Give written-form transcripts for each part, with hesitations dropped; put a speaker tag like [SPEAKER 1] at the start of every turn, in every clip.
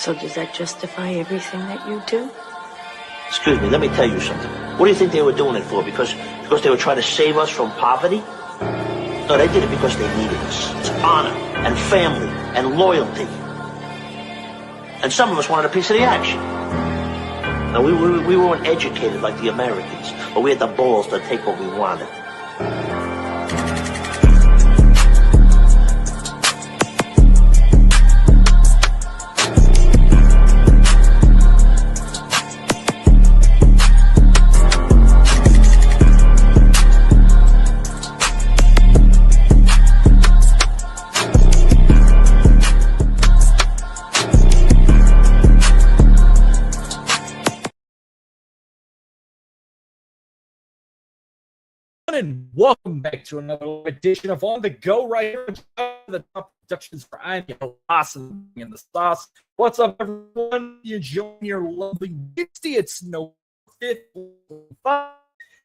[SPEAKER 1] So does that justify everything that you do?
[SPEAKER 2] Excuse me, let me tell you something. What do you think they were doing it for? Because they were trying to save us from poverty? No, they did it because they needed us. It's honor and family and loyalty. And some of us wanted a piece of the action. Now, we weren't educated like the Americans, but we had the balls to take what we wanted.
[SPEAKER 3] And welcome back to another edition of On the Go right here. The top productions for I'm your awesome in the sauce. What's up, everyone? You enjoying your lovely Wednesday? It's November 5th.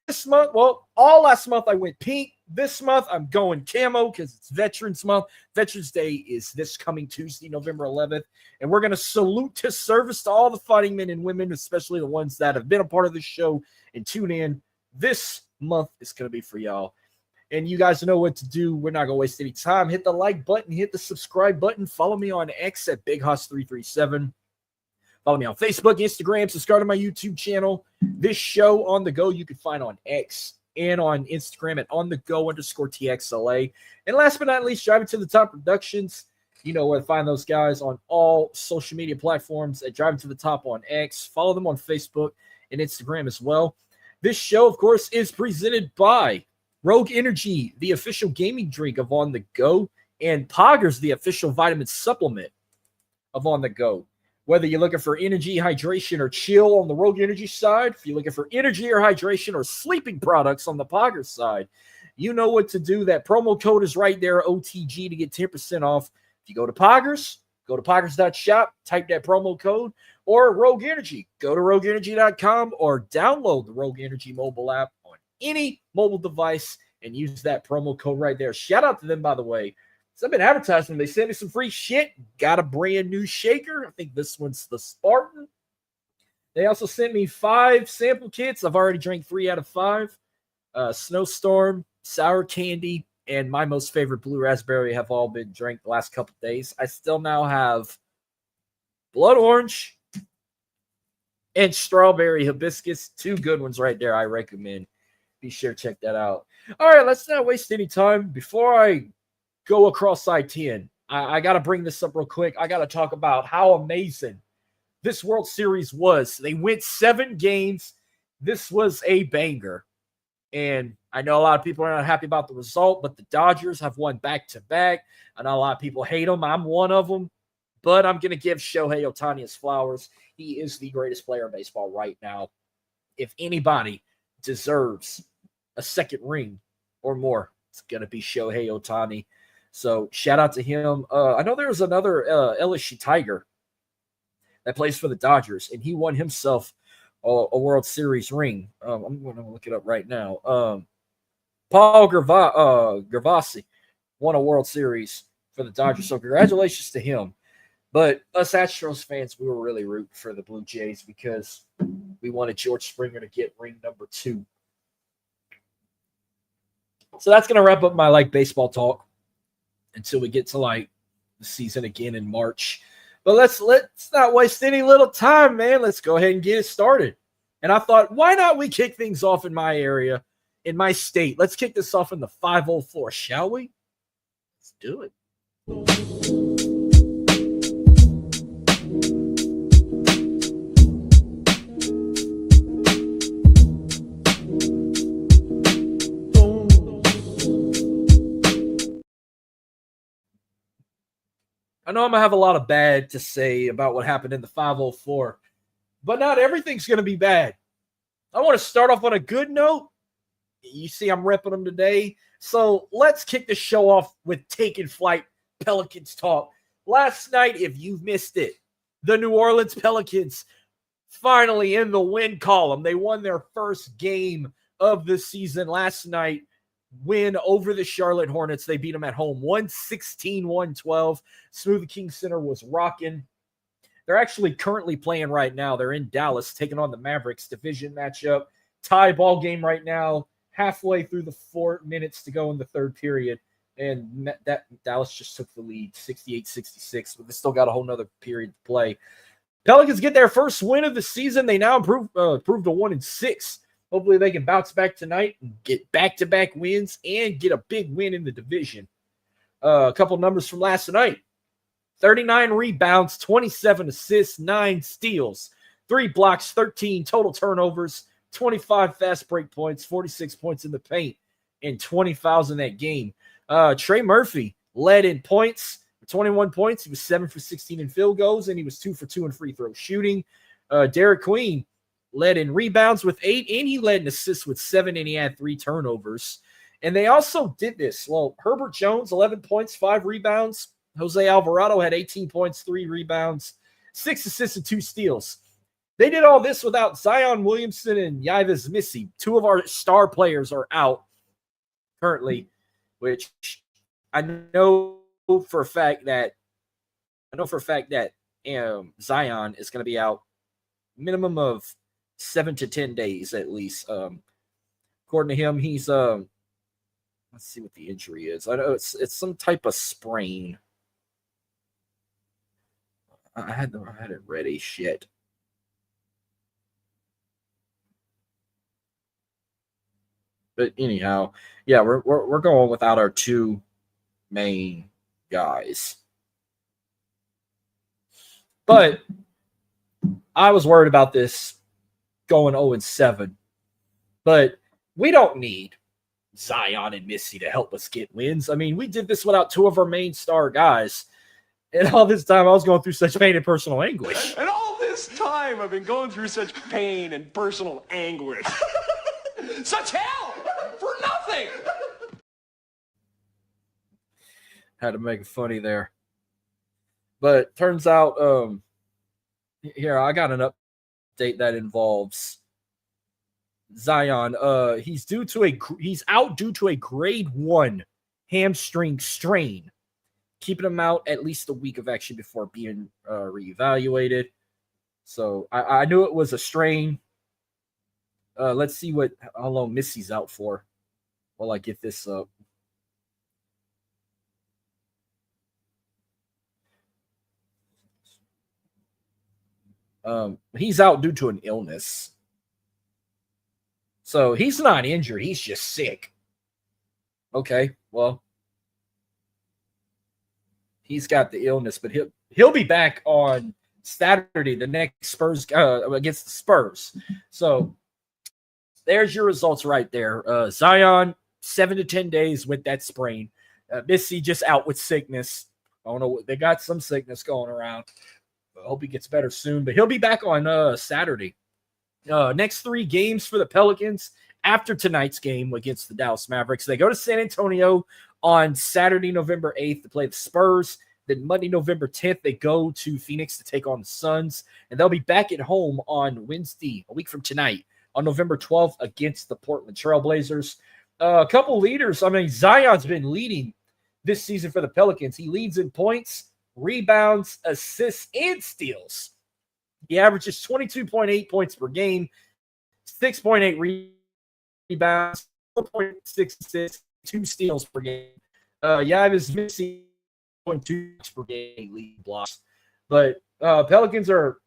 [SPEAKER 3] This month, well, all last month I went pink. This month I'm going camo because it's Veterans Month. Veterans Day is this coming Tuesday, November 11th. And we're going to salute to service to all the fighting men and women, especially the ones that have been a part of the show and tune in. This month is going to be for y'all. And you guys know what to do. We're not going to waste any time. Hit the like button. Hit the subscribe button. Follow me on X at BigHoss337. Follow me on Facebook, Instagram. Subscribe to my YouTube channel. This show On The Go you can find on X and on Instagram at OnTheGo_TXLA. And last but not least, Driving to the Top Productions. You know where to find those guys on all social media platforms at Driving to the Top on X. Follow them on Facebook and Instagram as well. This show, of course, is presented by Rogue Energy, the official gaming drink of On The Go, and Poggers, the official vitamin supplement of On The Go. Whether you're looking for energy, hydration, or chill on the Rogue Energy side, if you're looking for energy or hydration or sleeping products on the Poggers side, you know what to do. That promo code is right there, OTG, to get 10% off. If you go to Poggers, go to Poggers.shop, type that promo code, or Rogue Energy. Go to RogueEnergy.com or download the Rogue Energy mobile app on any mobile device and use that promo code right there. Shout out to them, by the way. So I've been advertising. They sent me some free shit. Got a brand new shaker. I think this one's the Spartan. They also sent me 5 sample kits. I've already drank 3 out of 5. Snowstorm, Sour Candy, and my most favorite Blue Raspberry have all been drank the last couple days. I still now have Blood Orange and Strawberry Hibiscus. 2 good ones right there I recommend. Be sure to check that out. All right, let's not waste any time. Before I go across I-10, I got to bring this up real quick. I got to talk about how amazing this World Series was. They went 7 games. This was a banger. And I know a lot of people are not happy about the result, but the Dodgers have won back-to-back. I know a lot of people hate them. I'm one of them. But I'm going to give Shohei Ohtani his flowers. He is the greatest player in baseball right now. If anybody deserves a second ring or more, it's going to be Shohei Ohtani. So shout out to him. I know there's another LSU Tiger that plays for the Dodgers, and he won himself a World Series ring. I'm going to look it up right now. Paul Gervasi won a World Series for the Dodgers. So congratulations to him. But us Astros fans, we were really rooting for the Blue Jays because we wanted George Springer to get ring number 2. So that's going to wrap up my baseball talk until we get to the season again in March. But let's not waste any little time, man. Let's go ahead and get it started. And I thought, why not we kick things off in my area, in my state? Let's kick this off in the 504, shall we? Let's do it. I know I'm going to have a lot of bad to say about what happened in the 504, but not everything's going to be bad. I want to start off on a good note. You see I'm repping them today. So let's kick the show off with Taking Flight Pelicans talk. Last night, if you've missed it, the New Orleans Pelicans finally in the win column. They won their first game of the season last night. Win over the Charlotte Hornets. They beat them at home 116-112. Smoothie King Center was rocking. They're actually currently playing right now. They're in Dallas taking on the Mavericks division matchup. Tie ball game right now, halfway through the 4 minutes to go in the third period. And that Dallas just took the lead 68-66, but they still got a whole nother period to play. Pelicans get their first win of the season. They now improved to 1-6. Hopefully they can bounce back tonight and get back-to-back wins and get a big win in the division. A couple numbers from last night. 39 rebounds, 27 assists, 9 steals, 3 blocks, 13 total turnovers, 25 fast break points, 46 points in the paint, and 20 fouls in that game. Trey Murphy led in points, 21 points. He was 7 for 16 in field goals, and he was 2 for 2 in free throw shooting. Derek Queen led in rebounds with 8, and he led in assists with 7, and he had 3 turnovers. And they also did this. Well, Herbert Jones, 11 points, 5 rebounds. Jose Alvarado had 18 points, 3 rebounds, 6 assists, and 2 steals. They did all this without Zion Williamson and Yves Missy. 2 of our star players are out currently, which I know for a fact that Zion is going to be out minimum of 7 to 10 days at least. According to him, he's let's see what the injury is. I know it's some type of sprain. I had it ready. Shit. But anyhow, yeah, we're going without our 2 main guys. But I was worried about this going 0-7. But we don't need Zion and Missy to help us get wins. I mean, we did this without 2 of our main star guys. And all this time, I was going through such pain and personal anguish.
[SPEAKER 4] And all this time, I've been going through such pain and personal anguish. Such hell for nothing.
[SPEAKER 3] Had to make it funny there. But turns out, here, I got an update that involves Zion. He's out due to a grade 1 hamstring strain, keeping him out at least a week of action before being reevaluated. So I knew it was a strain. Let's see how long Missy's out for while I get this up. He's out due to an illness. So he's not injured. He's just sick. Okay, well, he's got the illness, but he'll be back on Saturday, the next Spurs against the Spurs. So there's your results right there. Zion, 7 to 10 days with that sprain. Missy just out with sickness. I don't know. They got some sickness going around. I hope he gets better soon, but he'll be back on Saturday. Next 3 games for the Pelicans after tonight's game against the Dallas Mavericks. They go to San Antonio on Saturday, November 8th to play the Spurs. Then Monday, November 10th, they go to Phoenix to take on the Suns. And they'll be back at home on Wednesday, a week from tonight, on November 12th against the Portland Trailblazers. A couple leaders. I mean, Zion's been leading this season for the Pelicans. He leads in points, rebounds, assists, and steals. He averages 22.8 points per game, 6.8 rebounds, 4.6 assists, 2 steals per game. Yves Missy 0.2 per game lead blocks. But Pelicans are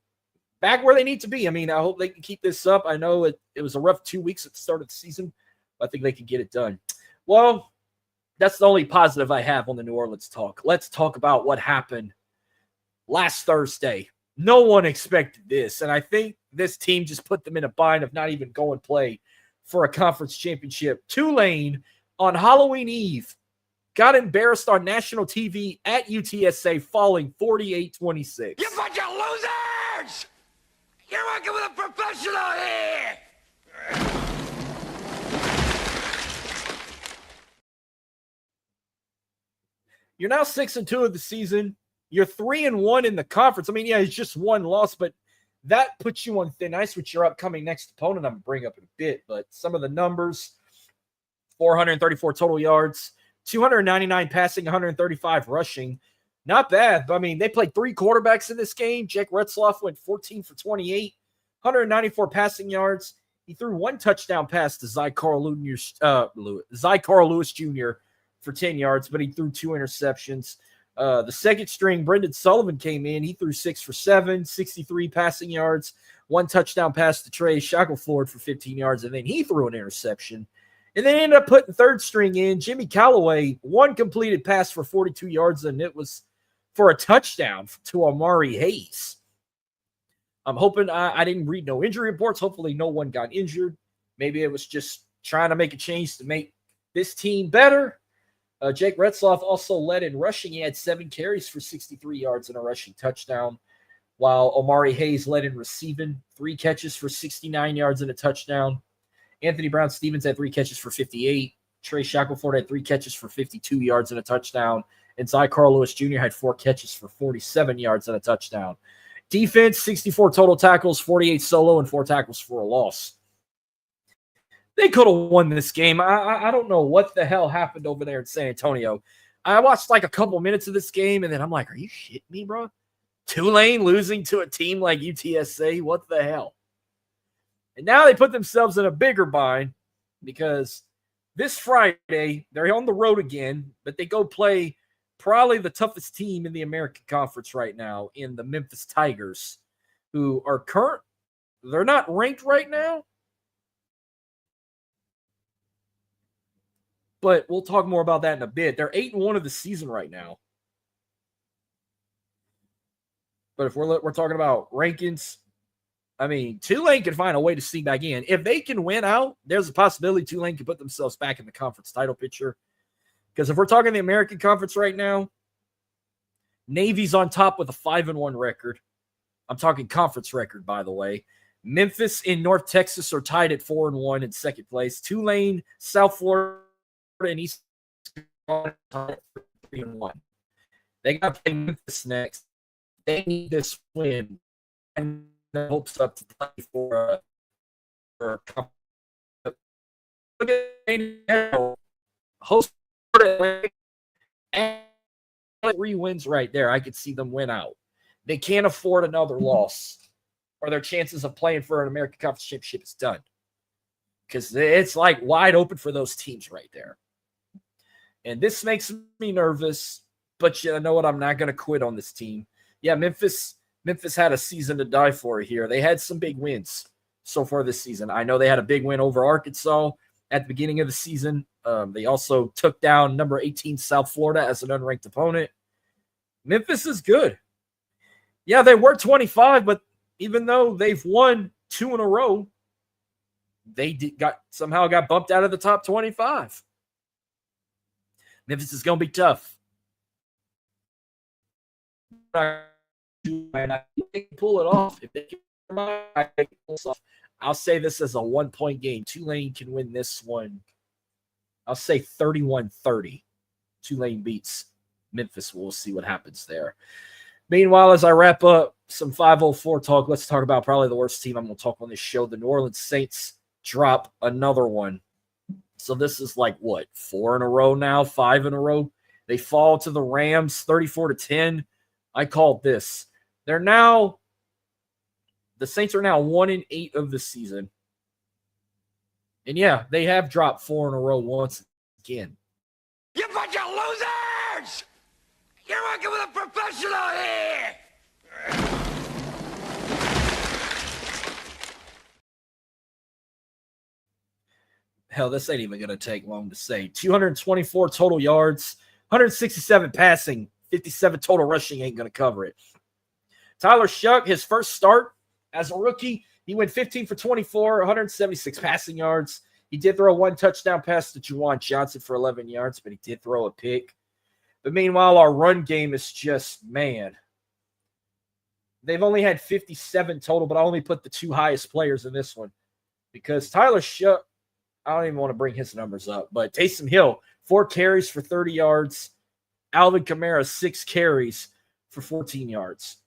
[SPEAKER 3] back where they need to be. I mean, I hope they can keep this up. I know it was a rough 2 weeks at the start of the season, but I think they can get it done. Well, that's the only positive I have on the New Orleans talk. Let's talk about what happened last Thursday. No one expected this, and I think this team just put them in a bind of not even going play for a conference championship. Tulane, on Halloween Eve, got embarrassed on national TV at UTSA, falling 48-26.
[SPEAKER 4] You bunch of losers! You're working with a professional here!
[SPEAKER 3] You're now 6-2 of the season. You're 3-1 in the conference. I mean, yeah, it's just 1 loss, but that puts you on thin ice with your upcoming next opponent. I'm going to bring up in a bit, but some of the numbers: 434 total yards, 299 passing, 135 rushing. Not bad. I mean, they played 3 quarterbacks in this game. Jake Retzloff went 14 for 28, 194 passing yards. He threw 1 touchdown pass to Zy Carl Lewis Jr. for 10 yards, but he threw 2 interceptions. The second string, Brendan Sullivan, came in. He threw 6 for 7, 63 passing yards, 1 touchdown pass to Trey Shackelford for 15 yards, and then he threw an interception. And they ended up putting third string in, Jimmy Callaway, 1 completed pass for 42 yards, and it was for a touchdown to Amari Hayes. I'm hoping I didn't read no injury reports. Hopefully no one got injured. Maybe it was just trying to make a change to make this team better. Jake Retzloff also led in rushing. He had 7 carries for 63 yards and a rushing touchdown, while Amari Hayes led in receiving, 3 catches for 69 yards and a touchdown. Anthony Brown-Stevens had 3 catches for 58. Trey Shackelford had 3 catches for 52 yards and a touchdown. And Zy Carl Lewis Jr. had 4 catches for 47 yards and a touchdown. Defense, 64 total tackles, 48 solo, and 4 tackles for a loss. They could have won this game. I don't know what the hell happened over there in San Antonio. I watched like a couple minutes of this game, and then I'm like, are you shitting me, bro? Tulane losing to a team like UTSA? What the hell? And now they put themselves in a bigger bind because this Friday, they're on the road again, but they go play probably the toughest team in the American Conference right now in the Memphis Tigers, who are they're not ranked right now, but we'll talk more about that in a bit. They're 8-1 of the season right now. But if we're talking about rankings, I mean, Tulane can find a way to sneak back in. If they can win out, there's a possibility Tulane can put themselves back in the conference title picture. Because if we're talking the American Conference right now, Navy's on top with a 5-1 record. I'm talking conference record, by the way. Memphis and North Texas are tied at 4-1 in second place. Tulane, South Florida, and East Carolina tied at 3-1. They got to play Memphis next. They need this win and the hopes up to play for a host and 3 wins right there. I could see them win out. They can't afford another loss, or their chances of playing for an American Conference Championship is done. Because it's like wide open for those teams right there. And this makes me nervous, but you know what? I'm not going to quit on this team. Yeah, Memphis had a season to die for here. They had some big wins so far this season. I know they had a big win over Arkansas at the beginning of the season. They also took down number 18 South Florida as an unranked opponent. Memphis is good. Yeah, they were 25, but even though they've won 2 in a row, they somehow got bumped out of the top 25. Memphis is going to be tough. And I think they can pull it off. If they can pull it off, I'll say this as a 1-point game. Tulane can win this one. I'll say 31-30. Tulane beats Memphis. We'll see what happens there. Meanwhile, as I wrap up some 504 talk, let's talk about probably the worst team I'm going to talk on this show. The New Orleans Saints drop another one. So this is like, what, 4 in a row now, 5 in a row? They fall to the Rams 34-10. I called this. The Saints are now 1-8 of the season. And yeah, they have dropped 4 in a row once again.
[SPEAKER 4] You bunch of losers! You're working with a professional here!
[SPEAKER 3] Hell, this ain't even going to take long to say. 224 total yards, 167 passing, 57 total rushing ain't going to cover it. Tyler Shuck, his first start as a rookie, he went 15 for 24, 176 passing yards. He did throw 1 touchdown pass to Juwan Johnson for 11 yards, but he did throw a pick. But meanwhile, our run game is just, man. They've only had 57 total, but I only put the 2 highest players in this one. Because Tyler Shuck, I don't even want to bring his numbers up, but Taysom Hill, 4 carries for 30 yards. Alvin Kamara, 6 carries for 14 yards.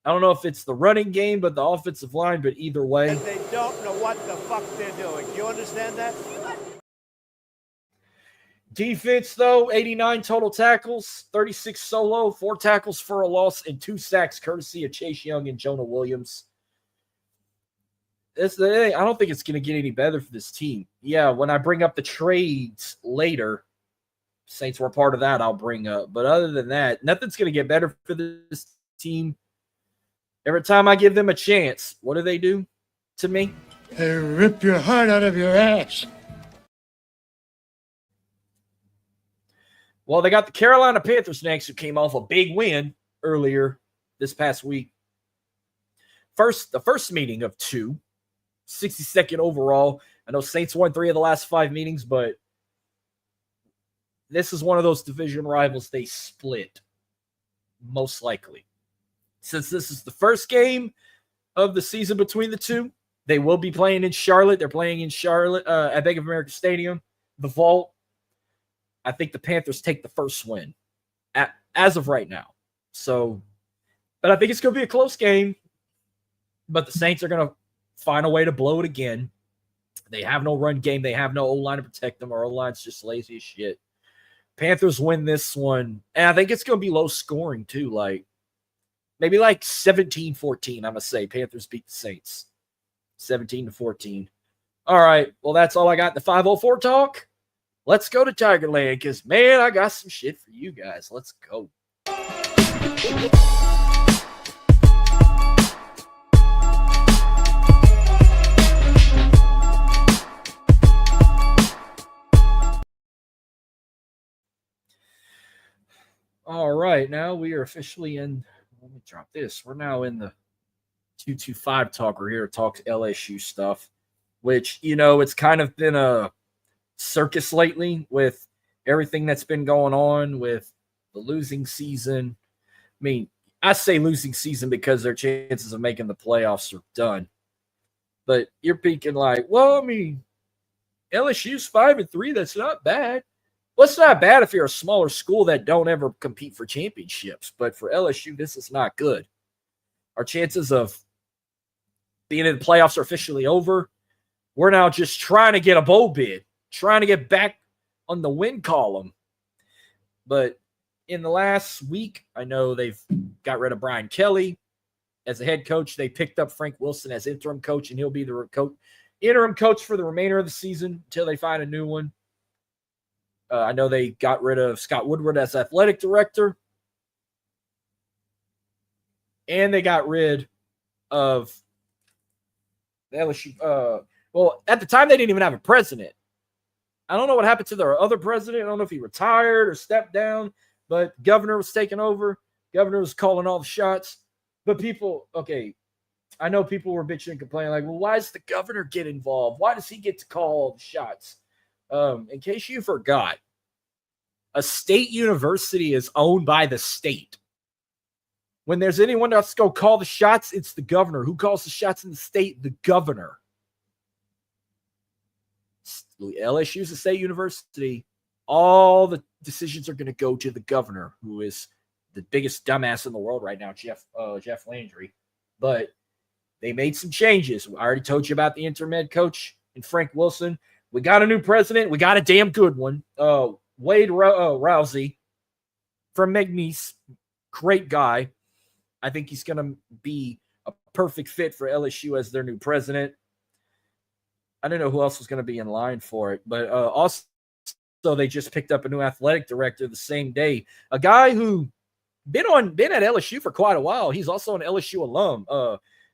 [SPEAKER 3] I don't know if it's the running game, but the offensive line, but either way.
[SPEAKER 5] And they don't know what the fuck they're doing. Do you understand that?
[SPEAKER 3] Defense, though, 89 total tackles, 36 solo, 4 tackles for a loss, and 2 sacks courtesy of Chase Young and Jonah Williams. I don't think it's going to get any better for this team. Yeah, when I bring up the trades later, Saints were part of that, I'll bring up. But other than that, nothing's going to get better for this team. Every time I give them a chance, what do they do to me?
[SPEAKER 5] They rip your heart out of your ass.
[SPEAKER 3] Well, they got the Carolina Panthers next, who came off a big win earlier this past week. The first meeting of 2, 62nd overall. I know Saints won 3 of the last 5 meetings, but this is one of those division rivals they split, most likely. Since this is the first game of the season between the two, they will be playing in Charlotte. They're playing in Charlotte at Bank of America Stadium, the Vault. I think the Panthers take the first win as of right now. So, but I think it's going to be a close game. But the Saints are going to find a way to blow it again. They have no run game. They have no O-line to protect them. Our O-line's just lazy as shit. Panthers win this one. And I think it's going to be low scoring too. Like maybe like 17-14, I'm going to say. Panthers beat the Saints. 17-14. All right. Well, that's all I got in the 504 talk. Let's go to Tigerland because, man, I got some shit for you guys. Let's go. All right. Now we are officially in. Let me drop this. We're now in the 225 talk. We're here to talk LSU stuff, which, you know, it's kind of been a circus lately with everything that's been going on with the losing season. I mean, I say losing season because their chances of making the playoffs are done. But you're thinking like, well, I mean, LSU's 5-3. That's not bad. Well, it's not bad if you're a smaller school that don't ever compete for championships. But for LSU, this is not good. Our chances of being in the playoffs are officially over. We're now just trying to get a bowl bid, trying to get back on the win column. But in the last week, I know they've got rid of Brian Kelly as a head coach. They picked up Frank Wilson as interim coach, and he'll be the interim coach for the remainder of the season until they find a new one. I know they got rid of Scott Woodward as athletic director. And they got rid of the LSU. Well, at the time, they didn't even have a president. I don't know what happened to their other president. I don't know if he retired or stepped down, but governor was taking over. Governor was calling all the shots. But people, okay, I know people were bitching and complaining like, well, why does the governor get involved? Why does he get to call all the shots? In case you forgot, a state university is owned by the state. When there's anyone that's going to call the shots, it's the governor. Who calls the shots in the state? The governor. LSU's a state university. All the decisions are going to go to the governor, who is the biggest dumbass in the world right now, Jeff Landry. But they made some changes. I already told you about the interim head coach and Frank Wilson. We got a new president. We got a damn good one. Wade Rousey from McNeese. Great guy. I think he's going to be a perfect fit for LSU as their new president. I don't know who else was going to be in line for it, but also they just picked up a new athletic director the same day. A guy who been at LSU for quite a while. He's also an LSU alum.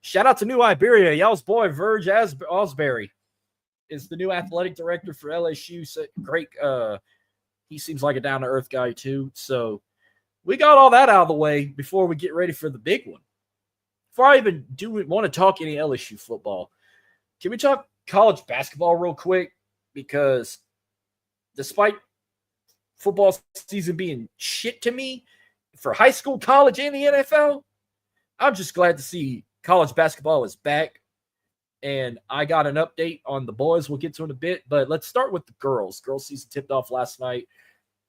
[SPEAKER 3] Shout out to New Iberia. Y'all's boy Verge Osbury is the new athletic director for LSU. So great. He seems like a down-to-earth guy too. So we got all that out of the way before we get ready for the big one. Before I even want to talk any LSU football, can we talk college basketball real quick? Because despite football season being shit to me for high school, college, and the NFL, I'm just glad to see college basketball is back. And I got an update on the boys. We'll get to it in a bit, but let's start with the girls. Girls season tipped off last night.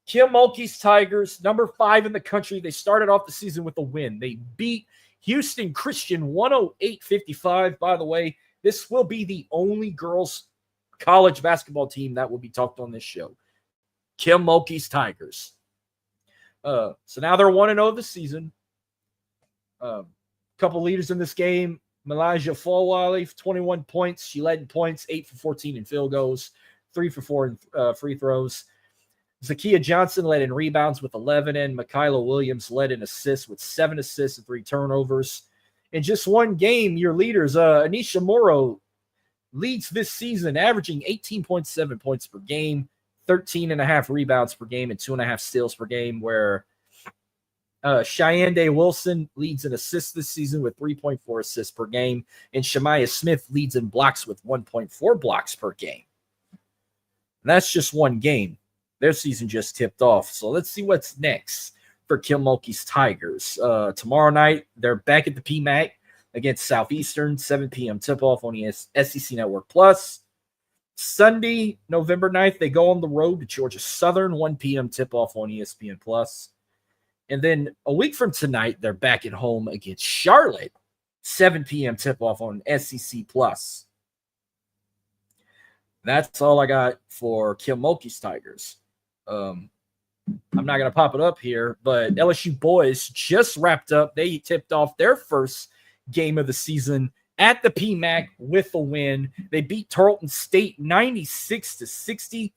[SPEAKER 3] Kim Mulkey's Tigers, number 5 in the country. They started off the season with a win. They beat Houston Christian 108-55. By the way, this will be the only girls college basketball team that will be talked on this show. Kim Mulkey's Tigers. So now they're 1-0 this season. Couple leaders in this game. Malaysia Fulwiley, 21 points. She led in points, 8 for 14 in field goals, 3 for 4 in free throws. Zakiya Johnson led in rebounds with 11, and Makayla Williams led in assists with 7 assists and 3 turnovers. In just one game, your leaders, Anisha Morrow leads this season, averaging 18.7 points per game, 13.5 rebounds per game, and 2.5 steals per game, where Cheyenne Day Wilson leads in assists this season with 3.4 assists per game, and Shemaiah Smith leads in blocks with 1.4 blocks per game. And that's just one game. Their season just tipped off. So let's see what's next for Kim Mulkey's Tigers. Tomorrow night, they're back at the PMAC against Southeastern, 7 p.m. tip-off on the SEC Network Plus. Sunday, November 9th, they go on the road to Georgia Southern, 1 p.m. tip-off on ESPN Plus. And then a week from tonight, they're back at home against Charlotte, 7 p.m. tip-off on SEC Plus. That's all I got for Kim Mulkey's Tigers. I'm not going to pop it up here, but LSU boys just wrapped up. They tipped off their first game of the season at the PMAC with a win. They beat Tarleton State 96-60.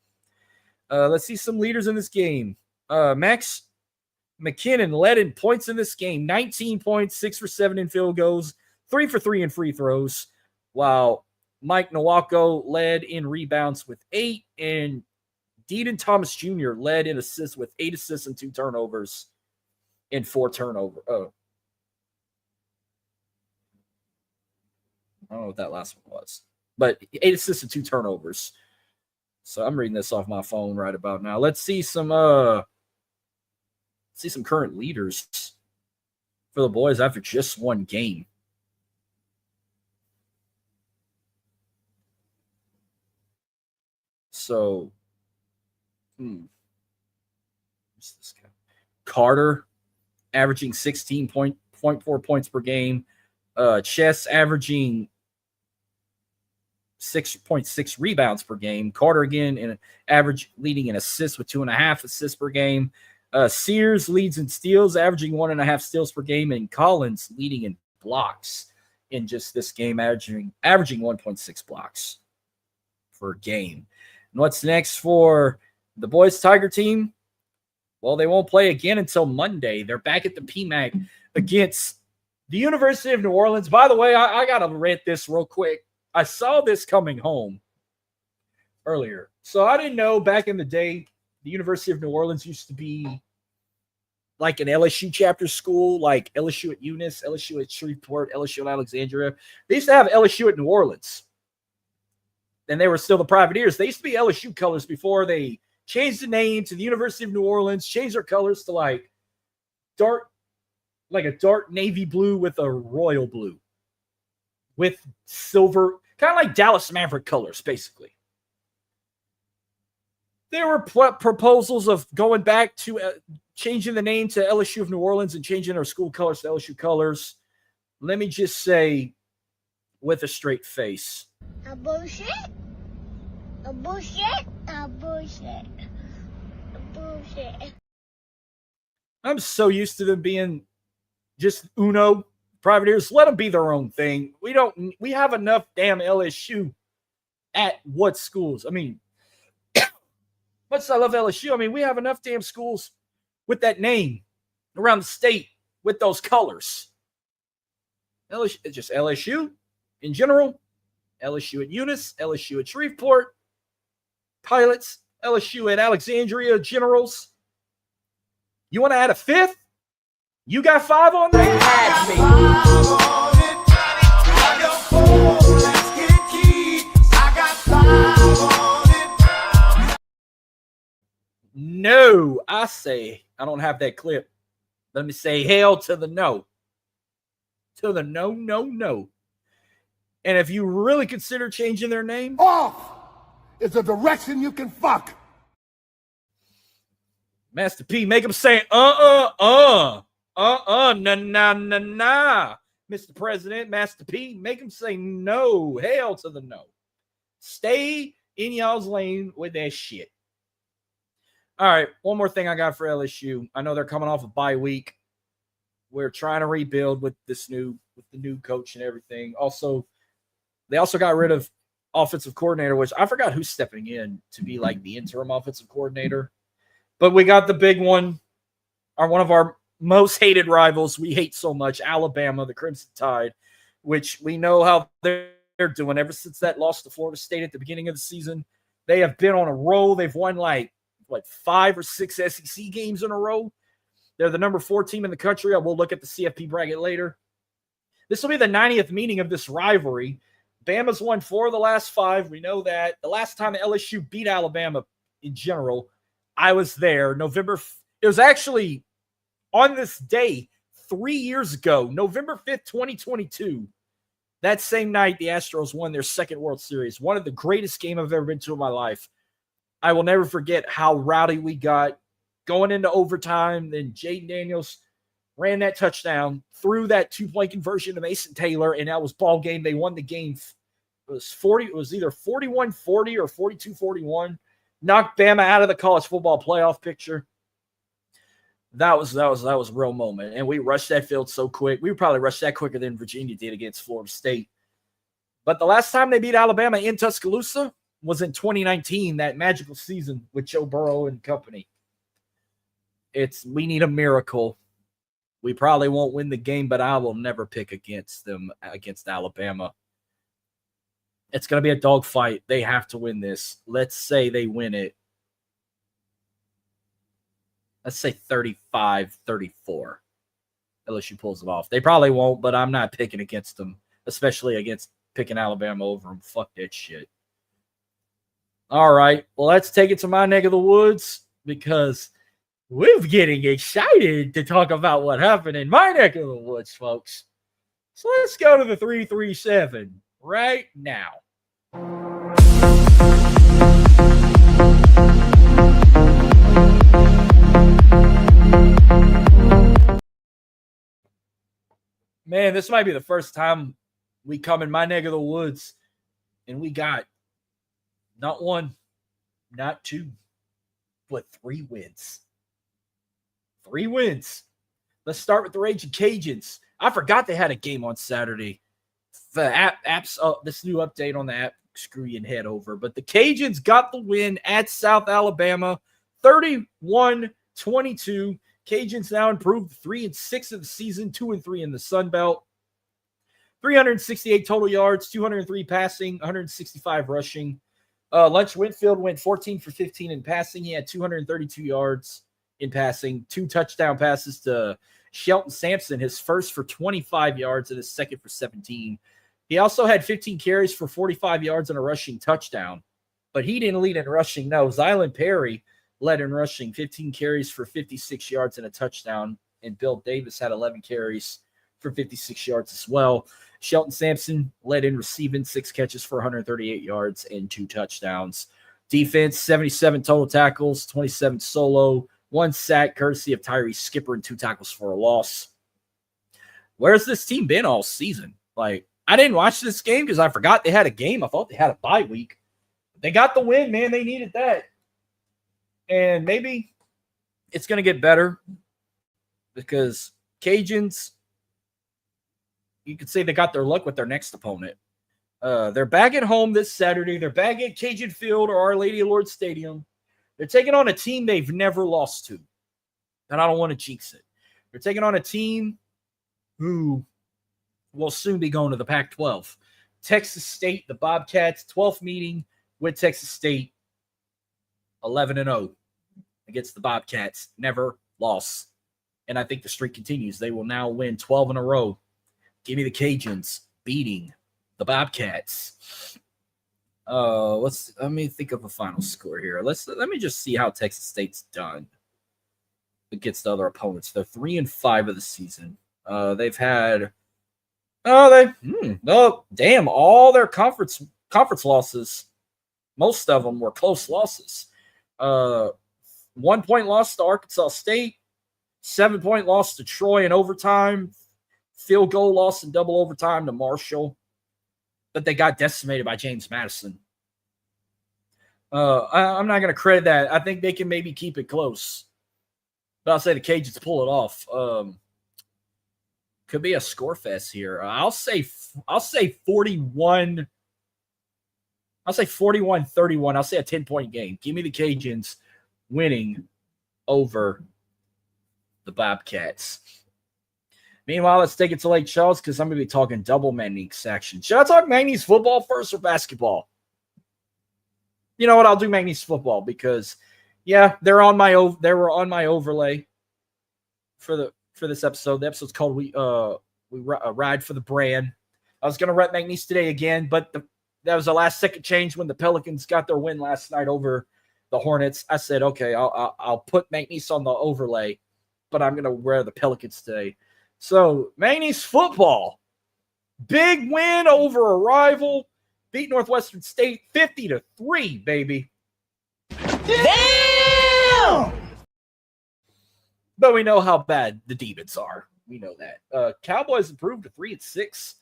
[SPEAKER 3] Let's see some leaders in this game. Max McKinnon led in points in this game, 19 points, 6 for 7 in field goals, 3 for 3 in free throws, while Mike Nawako led in rebounds with 8, and Deedon Thomas Jr. led in assists with 8 assists and 2 turnovers and 4 turnovers. Oh. I don't know what that last one was, but 8 assists and 2 turnovers. So I'm reading this off my phone right about now. Let's see some current leaders for the boys after just one game. So, who's this guy? Carter averaging 16.4 points per game. Chess averaging 6.6 rebounds per game. Carter again in average leading in assists with 2.5 assists per game. Sears leads in steals, averaging 1.5 steals per game, and Collins leading in blocks in just this game, averaging 1.6 blocks per game. And what's next for the boys Tiger team? Well, they won't play again until Monday. They're back at the PMAC against the University of New Orleans. By the way, I got to rant this real quick. I saw this coming home earlier. So I didn't know back in the day, the University of New Orleans used to be like an LSU chapter school, like LSU at Eunice, LSU at Shreveport, LSU at Alexandria. They used to have LSU at New Orleans. And they were still the Privateers. They used to be LSU colors before they changed the name to the University of New Orleans, changed their colors to like a dark navy blue with a royal blue with silver, kind of like Dallas Maverick colors, basically. There were proposals of going back to changing the name to LSU of New Orleans and changing our school colors to LSU colors. Let me just say, with a straight face.
[SPEAKER 6] A bullshit. A bullshit. A bullshit. A bullshit.
[SPEAKER 3] I'm so used to them being just Uno Privateers. Let them be their own thing. We have enough damn LSU at what schools? I mean, much as I love LSU, I mean, we have enough damn schools with that name around the state with those colors. LSU, just LSU in general, LSU at Eunice, LSU at Shreveport, Pilots, LSU at Alexandria, Generals. You want to add a fifth? You got 5 on there? Add me. No, I say, I don't have that clip. Let me say hell to the no. To the no, no, no. And if you really consider changing their name,
[SPEAKER 5] Off is a direction you can fuck.
[SPEAKER 3] Master P, make them say nah. Mr. President, Master P, make them say no. Hell to the no. Stay in y'all's lane with that shit. All right, one more thing I got for LSU. I know they're coming off a bye week. We're trying to rebuild with the new coach and everything. Also, they also got rid of offensive coordinator, which I forgot who's stepping in to be like the interim offensive coordinator. But we got the big one, one of our most hated rivals we hate so much, Alabama, the Crimson Tide, which we know how they're doing ever since that loss to Florida State at the beginning of the season. They have been on a roll. They've won like 5 or 6 SEC games in a row. They're the number 4 team in the country. I will look at the CFP bracket later. This will be the 90th meeting of this rivalry. Bama's won 4 of the last 5. We know that. The last time LSU beat Alabama in general, I was there. It was actually on this day 3 years ago, November 5th, 2022. That same night, the Astros won their second World Series. One of the greatest games I've ever been to in my life. I will never forget how rowdy we got going into overtime. Then Jaden Daniels ran that touchdown, threw that 2-point conversion to Mason Taylor, and that was ball game. They won the game. It was either 41-40 or 42-41. Knocked Bama out of the college football playoff picture. That was a real moment. And we rushed that field so quick. We probably rushed that quicker than Virginia did against Florida State. But the last time they beat Alabama in Tuscaloosa was in 2019, that magical season with Joe Burrow and company. We need a miracle. We probably won't win the game, but I will never pick against them, against Alabama. It's going to be a dogfight. They have to win this. Let's say they win it. Let's say 35-34. LSU pulls it off. They probably won't, but I'm not picking against them, especially against picking Alabama over them. Fuck that shit. All right. Well, let's take it to my neck of the woods because we're getting excited to talk about what happened in my neck of the woods, folks. So let's go to the 337 right now. Man, this might be the first time we come in my neck of the woods and we got not 1, not 2, but 3 wins. 3 wins. Let's start with the Raging Cajuns. I forgot they had a game on Saturday. The app's this new update on the app, screw your head over. But the Cajuns got the win at South Alabama, 31-22. Cajuns now improved 3-6 of the season, 2-3 in the Sun Belt. 368 total yards, 203 passing, 165 rushing. Lunch Winfield went 14 for 15 in passing. He had 232 yards in passing, 2 touchdown passes to Shelton Sampson, his first for 25 yards and his second for 17. He also had 15 carries for 45 yards and a rushing touchdown, but he didn't lead in rushing. No, Zylan Perry led in rushing, 15 carries for 56 yards and a touchdown, and Bill Davis had 11 carries for 56 yards as well. Shelton Sampson led in receiving, 6 catches for 138 yards and 2 touchdowns. Defense, 77 total tackles, 27 solo, 1 sack courtesy of Tyree Skipper and 2 tackles for a loss. Where's this team been all season? Like, I didn't watch this game because I forgot they had a game. I thought they had a bye week. They got the win, man. They needed that. And maybe it's going to get better because Cajuns, you could say they got their luck with their next opponent. They're back at home this Saturday. They're back at Cajun Field or Our Lady of Lourdes Stadium. They're taking on a team they've never lost to. And I don't want to jinx it. They're taking on a team who will soon be going to the Pac-12. Texas State, the Bobcats, 12th meeting with Texas State, 11-0 against the Bobcats. Never lost. And I think the streak continues. They will now win 12 in a row. Give me the Cajuns beating the Bobcats. Let me think of a final score here. Let me just see how Texas State's done against other opponents. They're 3-5 of the season. They've had all their conference losses. Most of them were close losses. 1-point loss to Arkansas State, 7-point loss to Troy in overtime, field goal loss in double overtime to Marshall. But they got decimated by James Madison. I'm not going to credit that. I think they can maybe keep it close. But I'll say the Cajuns pull it off. Could be a score fest here. I'll say 41. I'll say 41-31. I'll say a 10-point game. Give me the Cajuns winning over the Bobcats. Meanwhile, let's take it to Lake Charles because I'm going to be talking double Magniques action. Should I talk Magniques football first or basketball? You know what? I'll do Magniques football because, yeah, they were on my overlay for this episode. The episode's called "We Ride for the Brand." I was going to rep Magniques today again, but that was the last second change when the Pelicans got their win last night over the Hornets. I said, okay, I'll put Magniques on the overlay, but I'm going to wear the Pelicans today. So, Magnies football, big win over a rival, beat Northwestern State 50-3, baby. Damn! But we know how bad the Demons are. We know that. Cowboys improved to 3-6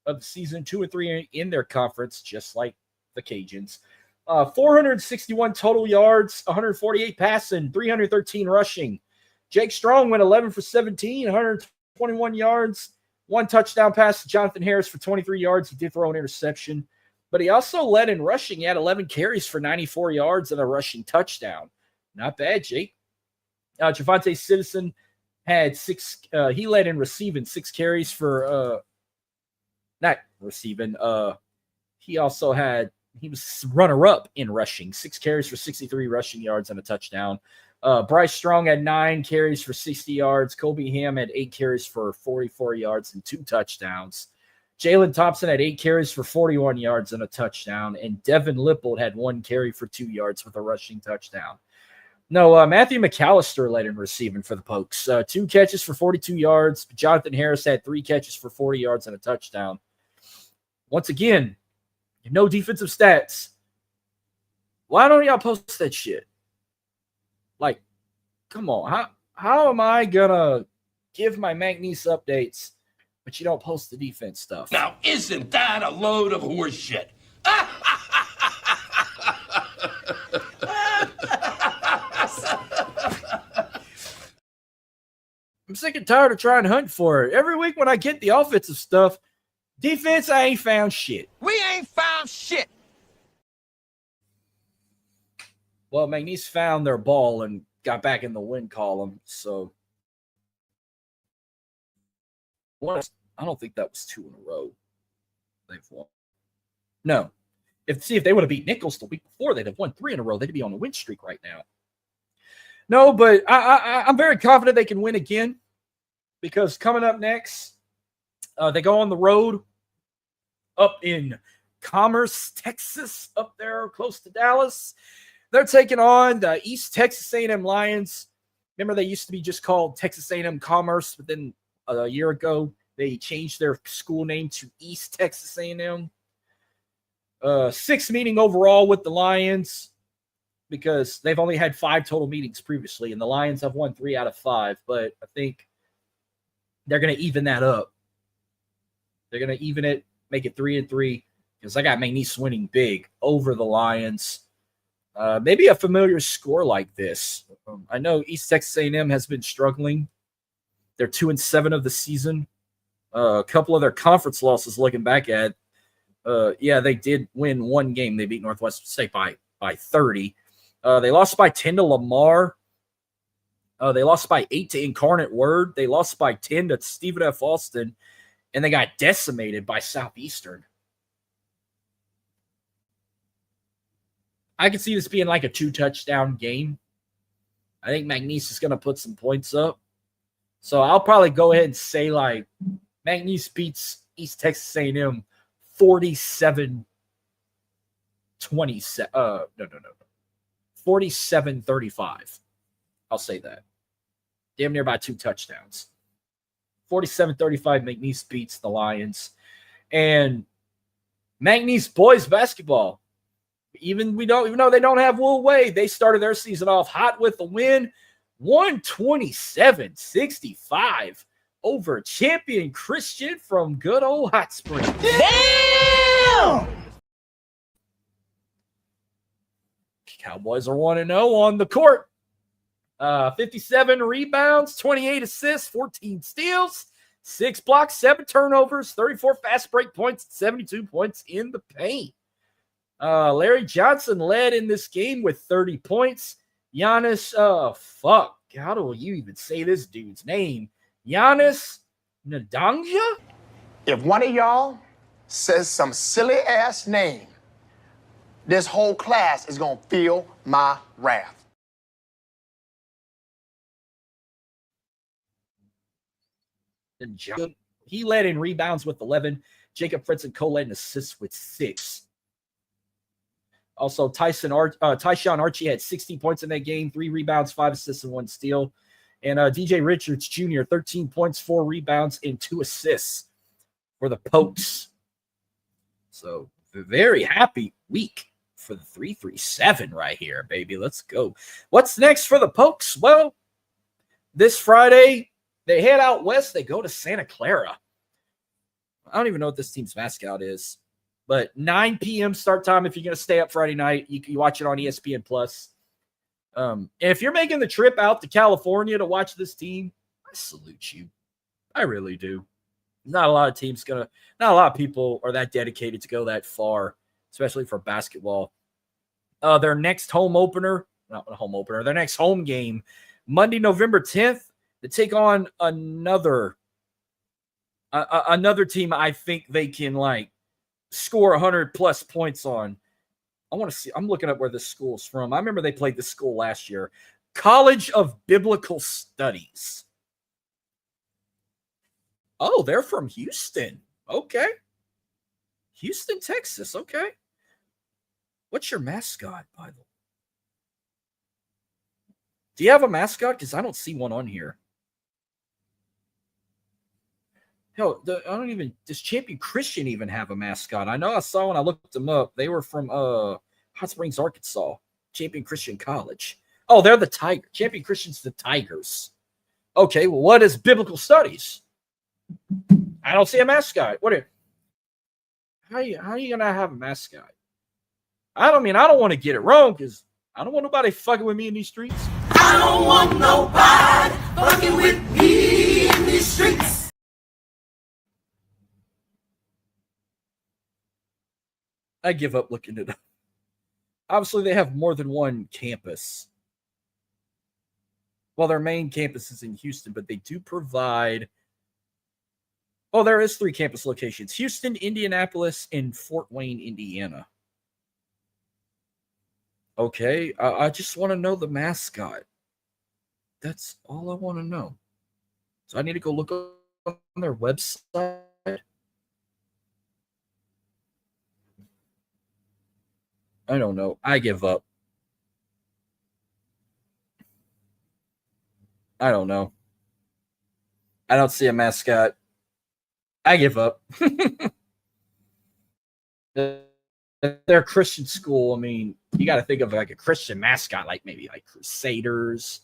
[SPEAKER 3] of the season, 2-3 in their conference, just like the Cajuns. 461 total yards, 148 passing, 313 rushing. Jake Strong went 11 for 17, 121 yards, one touchdown pass to Jonathan Harris for 23 yards. He did throw an interception, but he also led in rushing. He had 11 carries for 94 yards and a rushing touchdown. Not bad, Jake. Javonte Citizen had he led in receiving, 6 carries for not receiving. He was runner-up in rushing, 6 carries for 63 rushing yards and a touchdown. Bryce Strong had 9 carries for 60 yards. Kobe Ham had 8 carries for 44 yards and 2 touchdowns. Jalen Thompson had 8 carries for 41 yards and a touchdown. And Devin Lippold had 1 carry for 2 yards with a rushing touchdown. No, Matthew McAllister led in receiving for the Pokes. 2 catches for 42 yards. Jonathan Harris had 3 catches for 40 yards and a touchdown. Once again, no defensive stats. Why don't y'all post that shit? Like, come on. How am I going to give my Magnies updates, but you don't post the defense stuff?
[SPEAKER 7] Now, isn't that a load of horse shit?
[SPEAKER 3] I'm sick and tired of trying to hunt for it. Every week when I get the offensive stuff, defense, I ain't found shit.
[SPEAKER 7] We ain't found shit.
[SPEAKER 3] Well, Magnies found their ball and got back in the win column. So, I don't think that was 2 in a row they've won. No. If they would have beat Nichols the week before, they'd have won 3 in a row. They'd be on a win streak right now. No, but I'm very confident they can win again because coming up next, they go on the road up in Commerce, Texas, up there close to Dallas. They're taking on the East Texas A&M Lions. Remember, they used to be just called Texas A&M Commerce, but then a year ago, they changed their school name to East Texas A&M. 6th meeting overall with the Lions because they've only had 5 total meetings previously, and the Lions have won 3 out of 5, but I think they're going to even that up. They're going to even it, make it 3-3 because I got Magnies winning big over the Lions. Maybe a familiar score like this. I know East Texas A&M has been struggling. They're 2-7 of the season. A couple of their conference losses looking back at. Yeah, they did win 1 game. They beat Northwestern State by 30. They lost by 10 to Lamar. They lost by 8 to Incarnate Word. They lost by 10 to Stephen F. Austin. And they got decimated by Southeastern. I can see this being like a 2-touchdown game. I think Magnies is going to put some points up. So I'll probably go ahead and say like Magnies beats East Texas A&M 47-27. 47-35. I'll say that. Damn near by 2 touchdowns. 47-35, Magnies beats the Lions. And Magnies boys basketball. Even though they don't have Will Wade, they started their season off hot with the win. 127-65 over champion Christian from good old Hot Springs. Damn! Cowboys are 1-0 on the court. 57 rebounds, 28 assists, 14 steals, 6 blocks, 7 turnovers, 34 fast break points, 72 points in the paint. Larry Johnson led in this game with 30 points. Giannis, how do you even say this dude's name? Giannis Nadanja?
[SPEAKER 8] If one of y'all says some silly ass name, this whole class is gonna feel my wrath.
[SPEAKER 3] He led in rebounds with 11. Jacob Fritz and Cole led in assists with 6. Also, Tyshawn Archie had 16 points in that game, 3 rebounds, 5 assists, and 1 steal. And DJ Richards Jr., 13 points, 4 rebounds, and 2 assists for the Pokes. So, very happy week for the 337 right here, baby. Let's go. What's next for the Pokes? Well, this Friday, they head out west. They go to Santa Clara. I don't even know what this team's mascot is. But 9 p.m. start time if you're going to stay up Friday night. You can watch it on ESPN+. If you're making the trip out to California to watch this team, I salute you. I really do. Not a lot of people are that dedicated to go that far, especially for basketball. Their next their next home game, Monday, November 10th, to take on another team I think they can score 100 plus points on. I want to see. I'm looking up where this school's from. I remember they played this school last year. College of Biblical Studies. Oh, they're from Houston. Okay. Houston, Texas. Okay. What's your mascot, by the way? Do you have a mascot? Because I don't see one on here. Hell, does Champion Christian even have a mascot? I know I saw when I looked them up. They were from Hot Springs, Arkansas. Champion Christian College. Oh, they're the Tiger. Champion Christian's the Tigers. Okay, well, what is Biblical Studies? I don't see a mascot. How are you gonna have a mascot? I don't want to get it wrong because I don't want nobody fucking with me in these streets.
[SPEAKER 7] I don't want nobody fucking with me in these streets.
[SPEAKER 3] I give up looking it up. Obviously, they have more than one campus. Well, their main campus is in Houston, but they do provide... Oh, there is 3 campus locations. Houston, Indianapolis, and Fort Wayne, Indiana. Okay, I just want to know the mascot. That's all I want to know. So I need to go look on their website. I don't know. I give up. I don't know. I don't see a mascot. I give up. They're a Christian school. I mean, you got to think of a Christian mascot, maybe Crusaders,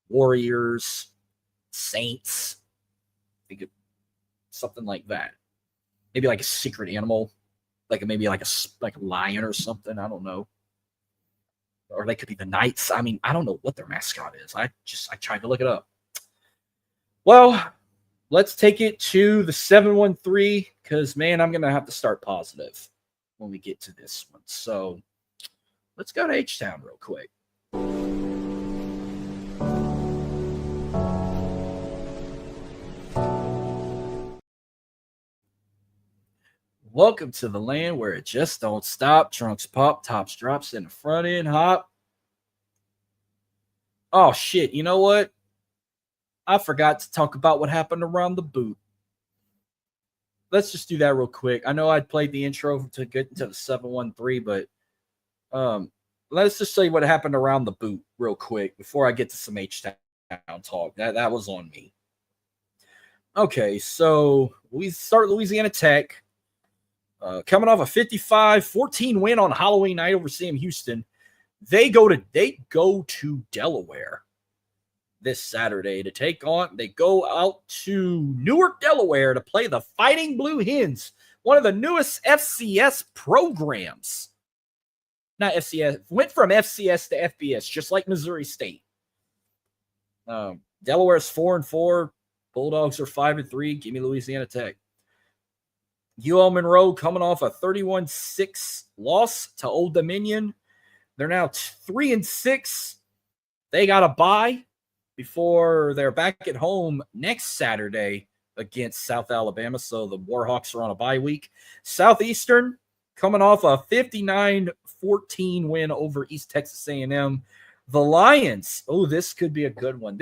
[SPEAKER 3] Warriors, Saints. Think of something like that. Maybe a secret animal. Maybe a lion or something. I don't know. Or they could be the Knights. I mean, I don't know what their mascot is. I tried to look it up. Well, let's take it to the 713 because, man, I'm going to have to start positive when we get to this one. So let's go to H-Town real quick. Welcome to the land where it just don't stop. Trunks pop, tops drops, and the front end hop. Oh, shit. You know what? I forgot to talk about what happened around the boot. Let's just do that real quick. I know I played the intro to get into the 713, but let's just say what happened around the boot real quick before I get to some H-Town talk. That was on me. Okay, so we start Louisiana Tech. Coming off a 55-14 win on Halloween night over Sam Houston, they go to Delaware this Saturday to take on. They go out to Newark, Delaware to play the Fighting Blue Hens, one of the newest FCS programs. not FCS, went from FCS to FBS, just like Missouri State. Delaware's 4-4. Bulldogs are 5-3. Give me Louisiana Tech. UL Monroe coming off a 31-6 loss to Old Dominion. They're now 3-6. They got a bye before they're back at home next Saturday against South Alabama. So the Warhawks are on a bye week. Southeastern coming off a 59-14 win over East Texas A&M. The Lions. Oh, this could be a good one.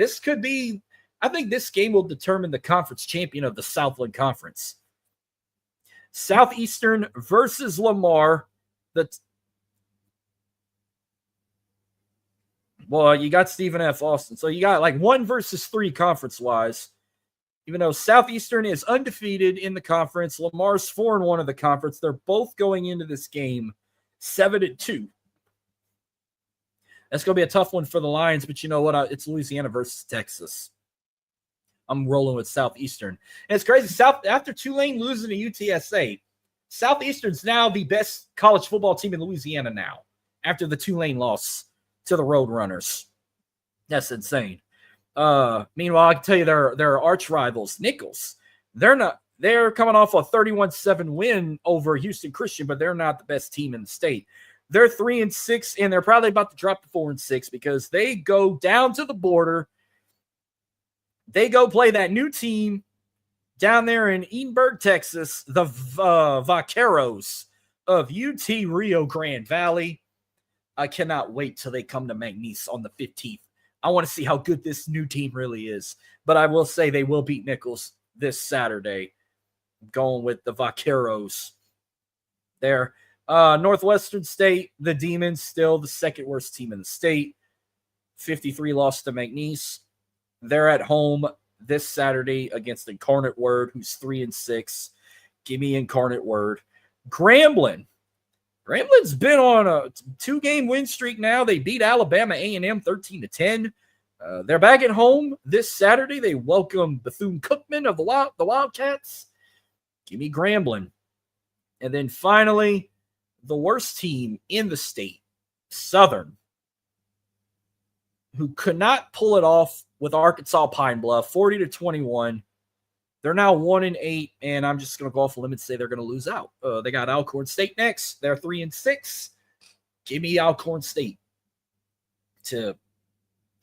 [SPEAKER 3] I think this game will determine the conference champion of the Southland Conference. Southeastern versus Lamar. Well, you got Stephen F. Austin. So you got like 1 versus 3 conference-wise. Even though Southeastern is undefeated in the conference, Lamar's 4-1 of the conference. They're both going into this game 7-2. That's going to be a tough one for the Lions, but you know what? It's Louisiana versus Texas. I'm rolling with Southeastern. And it's crazy. After Tulane losing to UTSA, Southeastern's now the best college football team in Louisiana now, after the Tulane loss to the Roadrunners. That's insane. Meanwhile, I can tell you their arch rivals, Nichols. They're coming off a 31-7 win over Houston Christian, but they're not the best team in the state. They're 3-6, and they're probably about to drop to 4-6 because they go down to the border. They go play that new team down there in Edinburgh, Texas, the Vaqueros of UT Rio Grande Valley. I cannot wait till they come to McNeese on the 15th. I want to see how good this new team really is. But I will say they will beat Nichols this Saturday. Going with the Vaqueros there. Northwestern State, the Demons, still the second worst team in the state. 53 loss to McNeese. They're at home this Saturday against Incarnate Word, who's 3-6. Give me Incarnate Word. Grambling. Grambling's been on a 2-game win streak now. They beat Alabama A&M 13-10. They're back at home this Saturday. They welcome Bethune-Cookman of the Wildcats. Give me Grambling. And then finally, the worst team in the state, Southern, who could not pull it off with Arkansas Pine Bluff, 40-21. They're now 1-8, and I'm just going to go off a limb and say they're going to lose out. They got Alcorn State next. They're 3-6. Give me Alcorn State to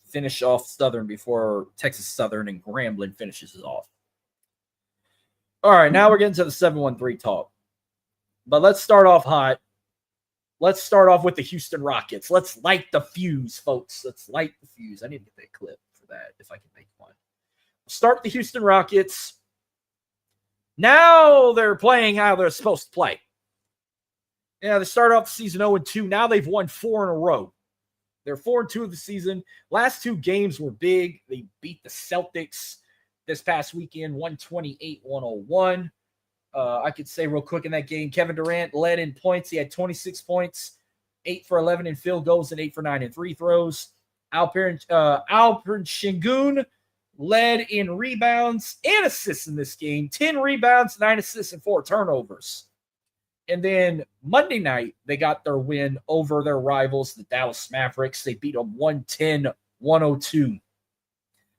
[SPEAKER 3] finish off Southern before Texas Southern and Grambling finishes it off. All right, now we're getting to the 713 talk. But let's start off hot. Let's start off with the Houston Rockets. Let's light the fuse, folks. Let's light the fuse. I need to get that clip for that if I can make one. Start the Houston Rockets. Now they're playing how they're supposed to play. Yeah, they started off the season 0-2. Now they've won 4 in a row. They're 4-2 of the season. Last 2 games were big. They beat the Celtics this past weekend, 128-101. I could say real quick in that game, Kevin Durant led in points. He had 26 points, 8 for 11 in field goals, and 8 for 9 in free throws. Alperen Şengün led in rebounds and assists in this game. 10 rebounds, 9 assists, and 4 turnovers. And then Monday night, they got their win over their rivals, the Dallas Mavericks. They beat them 110-102.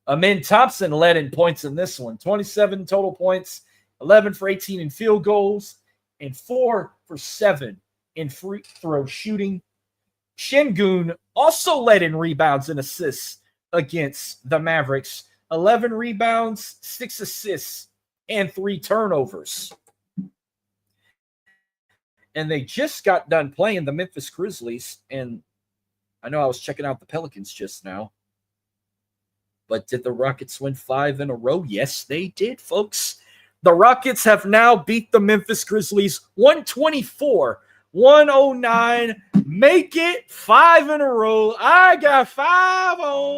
[SPEAKER 3] Amin Thompson led in points in this one. 27 total points, 11 for 18 in field goals, and 4 for 7 in free throw shooting. Şengün also led in rebounds and assists against the Mavericks. 11 rebounds, 6 assists, and 3 turnovers. And they just got done playing the Memphis Grizzlies. And I know I was checking out the Pelicans just now. But did the Rockets win 5 in a row? Yes, they did, folks. The Rockets have now beat the Memphis Grizzlies 124-109. Make it 5 in a row. I got 5 on.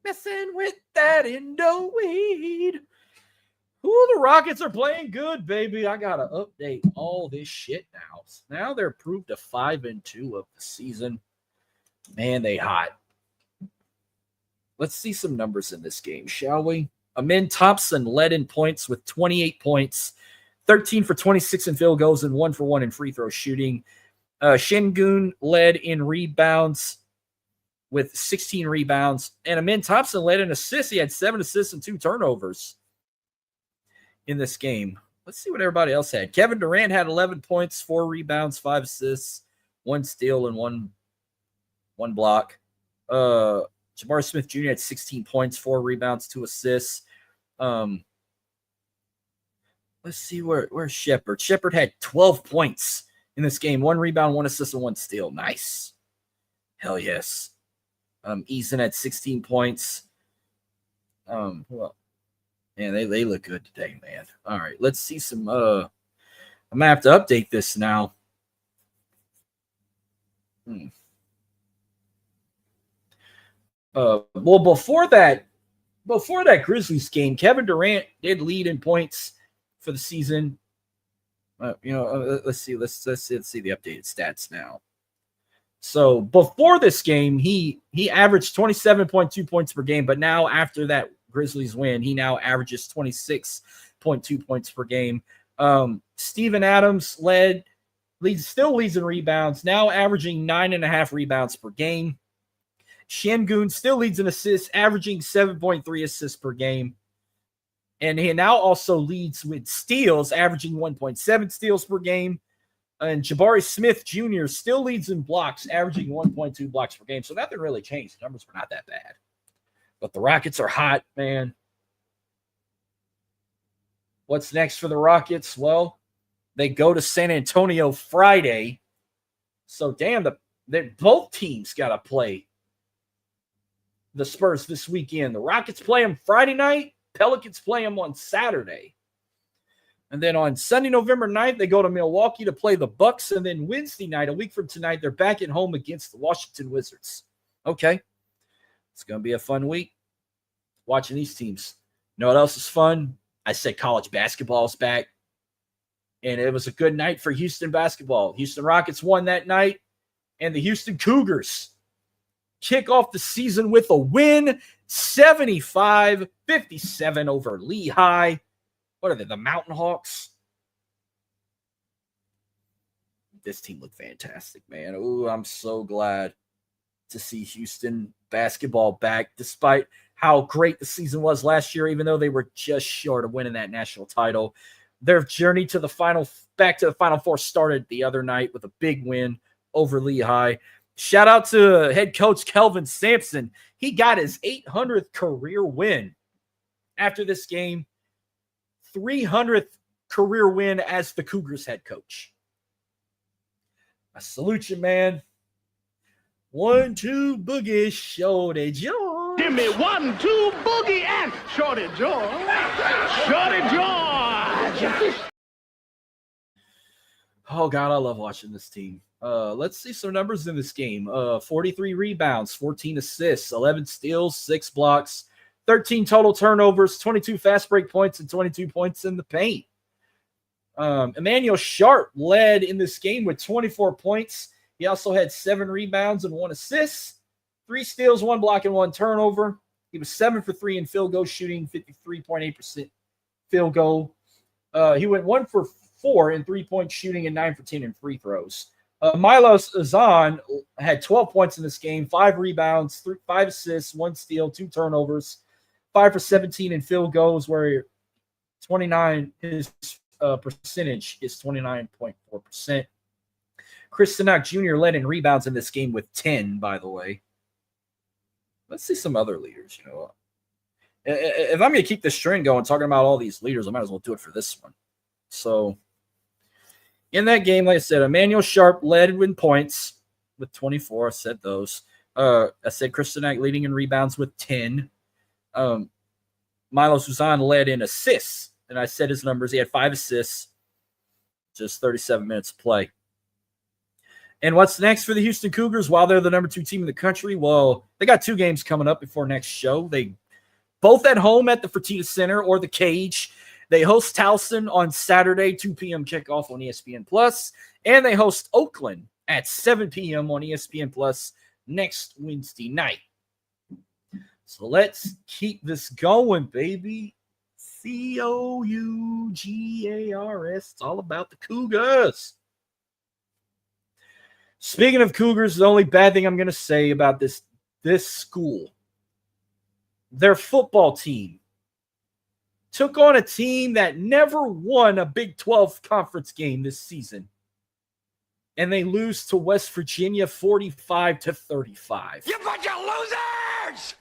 [SPEAKER 3] Messing with that Indo weed. Ooh, the Rockets are playing good, baby. I gotta update all this shit now. Now they're proved to 5-2 of the season. Man, they hot. Let's see some numbers in this game, shall we? Amin Thompson led in points with 28 points, 13 for 26 in field goals, and 1 for 1 in free throw shooting. Şengün led in rebounds with 16 rebounds. And Amin Thompson led in assists. He had 7 assists and 2 turnovers in this game. Let's see what everybody else had. Kevin Durant had 11 points, 4 rebounds, 5 assists, 1 steal, and one block. Jabari Smith Jr. had 16 points, 4 rebounds, 2 assists. Let's see where's Shepherd. Shepherd had 12 points in this game, 1 rebound, 1 assist, and 1 steal. Nice. Hell yes. Eason had 16 points. Well, man, they look good today, man. All right, let's see some. I'm gonna have to update this now. Well, before that Grizzlies game, Kevin Durant did lead in points for the season. Let's see the updated stats now. So before this game, he averaged 27.2 points per game, but now after that Grizzlies win, he now averages 26.2 points per game. Steven Adams still leads in rebounds, now averaging 9.5 rebounds per game. Şengün still leads in assists, averaging 7.3 assists per game. And he now also leads with steals, averaging 1.7 steals per game. And Jabari Smith Jr. still leads in blocks, averaging 1.2 blocks per game. So nothing really changed. The numbers were not that bad. But the Rockets are hot, man. What's next for the Rockets? Well, they go to San Antonio Friday. So, damn, both teams got to play the Spurs this weekend. The Rockets play them Friday night. Pelicans play them on Saturday. And then on Sunday, November 9th, they go to Milwaukee to play the Bucks. And then Wednesday night, a week from tonight, they're back at home against the Washington Wizards. Okay. It's going to be a fun week watching these teams. You know what else is fun? I said college basketball's back. And it was a good night for Houston basketball. Houston Rockets won that night. And the Houston Cougars kick off the season with a win, 75-57 over Lehigh. What are they, the Mountain Hawks? This team looked fantastic, man. Ooh, I'm so glad to see Houston basketball back, despite how great the season was last year, even though they were just short of winning that national title. Their journey to back to the Final Four started the other night with a big win over Lehigh. Shout out to head coach Kelvin Sampson. He got his 800th career win after this game. 300th career win as the Cougars head coach. I salute you, man. 1-2 boogie, Shorty George.
[SPEAKER 4] Give me 1-2 boogie and Shorty George. Shorty George.
[SPEAKER 3] Oh, God, I love watching this team. Let's see some numbers in this game. 43 rebounds, 14 assists, 11 steals, 6 blocks, 13 total turnovers, 22 fast break points, and 22 points in the paint. Emmanuel Sharp led in this game with 24 points. He also had 7 rebounds and 1 assist, 3 steals, 1 block, and 1 turnover. He was 7 for 3 in field goal shooting, 53.8% field goal. He went 1 for 4 in 3-point shooting and 9 for 10 in free throws. Milos Azan had 12 points in this game, 5 rebounds, 5 assists, 1 steal, 2 turnovers, 5 for 17 in field goals, where his percentage is 29.4%. Chris Sinak Jr. led in rebounds in this game with 10, by the way. Let's see some other leaders. If I'm going to keep this string going, talking about all these leaders, I might as well do it for this one. So, in that game, like I said, Emmanuel Sharp led in points with 24. I said those. I said Chris Sinak leading in rebounds with 10. Milo Suzan led in assists, and I said his numbers. He had 5 assists, just 37 minutes of play. And what's next for the Houston Cougars while they're the number 2 team in the country? Well, they got 2 games coming up before next show. They both at home at the Fertitta Center or the Cage. They host Towson on Saturday, 2 p.m. kickoff on ESPN+, and they host Oakland at 7 p.m. on ESPN+ next Wednesday night. So let's keep this going, baby. Cougars. It's all about the Cougars. Speaking of Cougars, the only bad thing I'm going to say about this school, their football team took on a team that never won a Big 12 conference game this season. And they lose to West Virginia 45-35.
[SPEAKER 7] You bunch of losers!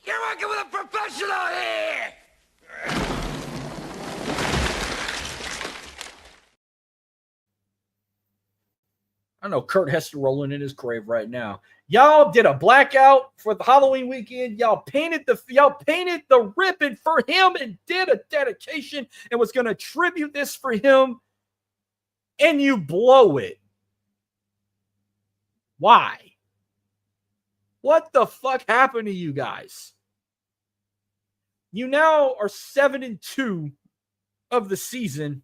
[SPEAKER 7] You're working with a professional here!
[SPEAKER 3] I know Kurt Hester rolling in his grave right now. Y'all did a blackout for the Halloween weekend. Y'all painted the ribbon for him and did a dedication and was going to tribute this for him. And you blow it. Why? What the fuck happened to you guys? You now are 7-2 of the season.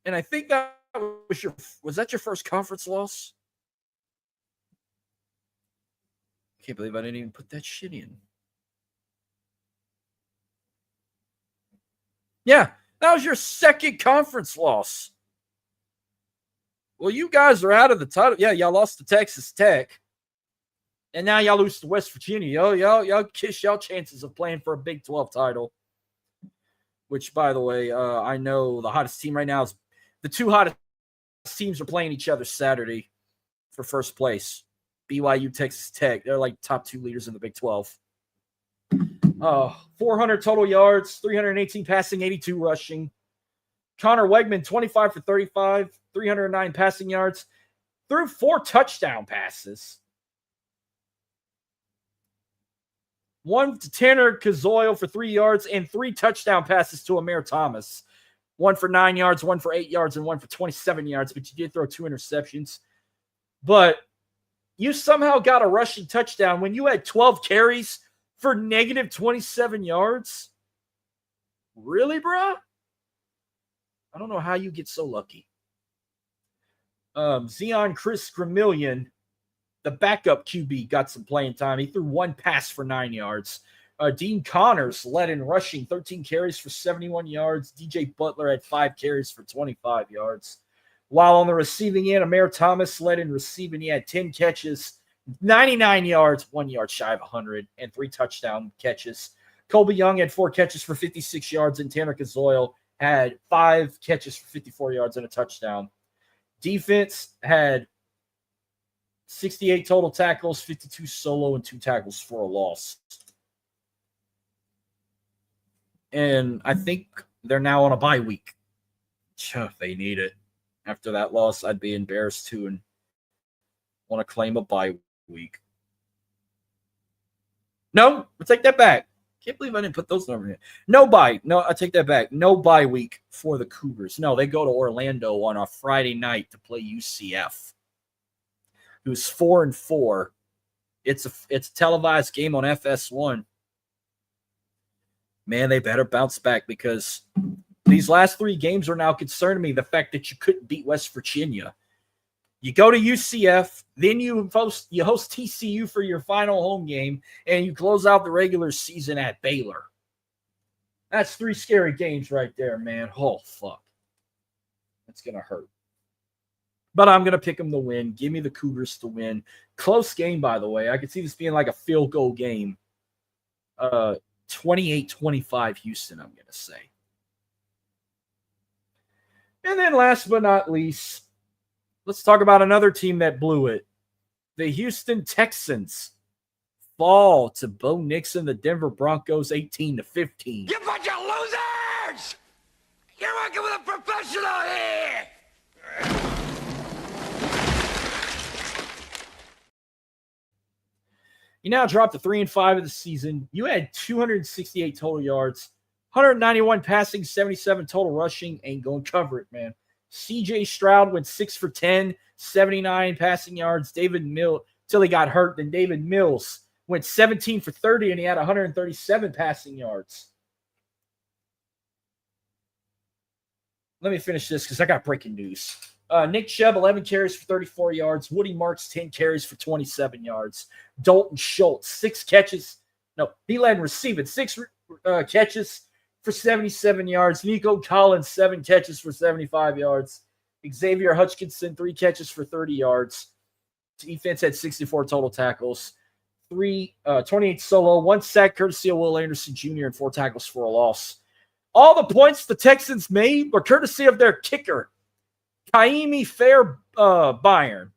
[SPEAKER 3] And I think that was that your first conference loss? Can't believe I didn't even put that shit in. Yeah, that was your second conference loss. Well, you guys are out of the title. Yeah, y'all lost to Texas Tech. And now y'all lose to West Virginia. Y'all kiss y'all chances of playing for a Big 12 title. Which, by the way, I know the hottest team right now is the two hottest teams are playing each other Saturday for first place. BYU, Texas Tech. They're like top two leaders in the Big 12. 400 total yards, 318 passing, 82 rushing. Connor Wegman, 25 for 35, 309 passing yards, threw 4 touchdown passes. One to Tanner Kazoil for 3 yards and 3 touchdown passes to Amir Thomas. 1 for 9 yards, 1 for 8 yards, and 1 for 27 yards, but you did throw 2 interceptions. But you somehow got a rushing touchdown when you had 12 carries for negative 27 yards. Really, bruh? I don't know how you get so lucky. Zion Chris Gramillion, the backup QB, got some playing time. He threw 1 pass for 9 yards. Dean Connors led in rushing, 13 carries for 71 yards. DJ Butler had 5 carries for 25 yards. While on the receiving end, Amir Thomas led in receiving. He had 10 catches, 99 yards, 1 yard shy of 100, and 3 touchdown catches. Colby Young had 4 catches for 56 yards, and Tanner Kazoil had 5 catches for 54 yards and a touchdown. Defense had 68 total tackles, 52 solo, and 2 tackles for a loss. And I think they're now on a bye week. They need it. After that loss, I'd be embarrassed too and want to claim a bye week. No, I'll take that back. Can't believe I didn't put those numbers in. No bye. No, I take that back. No bye week for the Cougars. No, they go to Orlando on a Friday night to play UCF, who's 4-4. It's a televised game on FS1. Man, they better bounce back because these last 3 games are now concerning me. The fact that you couldn't beat West Virginia. You go to UCF, then you host TCU for your final home game, and you close out the regular season at Baylor. That's 3 scary games right there, man. Oh, fuck. That's going to hurt. But I'm going to pick them to win. Give me the Cougars to win. Close game, by the way. I could see this being like a field goal game. 28-25 Houston, I'm going to say. And then last but not least, let's talk about another team that blew it. The Houston Texans fall to Bo Nix and the Denver Broncos 18-15.
[SPEAKER 7] You bunch of losers! You're working with a professional here!
[SPEAKER 3] You now dropped to 3-5 of the season. You had 268 total yards, 191 passing, 77 total rushing. Ain't going to cover it, man. CJ Stroud went 6 for 10, 79 passing yards. David Mills, till he got hurt. Then David Mills went 17 for 30, and he had 137 passing yards. Let me finish this because I got breaking news. Nick Chubb, 11 carries for 34 yards. Woody Marks, 10 carries for 27 yards. Dalton Schultz, 6 catches. No, he led receiving, 6 catches for 77 yards. Nico Collins, 7 catches for 75 yards. Xavier Hutchinson, 3 catches for 30 yards. Defense had 64 total tackles. 28 solo, 1 sack courtesy of Will Anderson Jr. and 4 tackles for a loss. All the points the Texans made were courtesy of their kicker, Kaimi Fairbairn.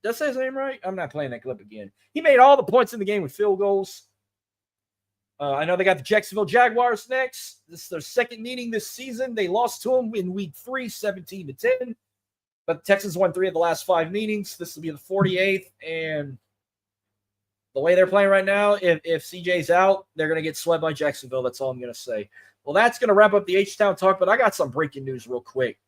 [SPEAKER 3] Did I say his name right? I'm not playing that clip again. He made all the points in the game with field goals. I know they got the Jacksonville Jaguars next. This is their second meeting this season. They lost to them in week 3, 17-10. But the Texans won 3 of the last 5 meetings. This will be the 48th. And the way they're playing right now, if CJ's out, they're going to get swept by Jacksonville. That's all I'm going to say. Well, that's going to wrap up the H-Town talk, but I got some breaking news real quick.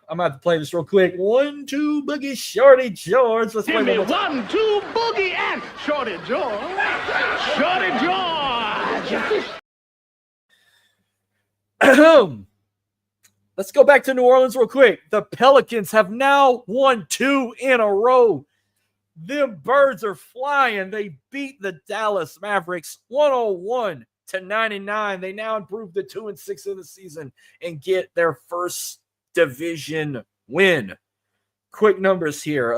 [SPEAKER 3] I'm going to have to play this real quick. 1, 2, Boogie, Shorty, George. Let's play
[SPEAKER 5] Give me
[SPEAKER 3] one more time.
[SPEAKER 5] 1, 2, Boogie, and Shorty George. Shorty George.
[SPEAKER 3] Let's go back to New Orleans real quick. The Pelicans have now won 2 in a row. Them birds are flying. They beat the Dallas Mavericks 101-99. They now improve to 2-6 of the season and get their first division win. Quick numbers here.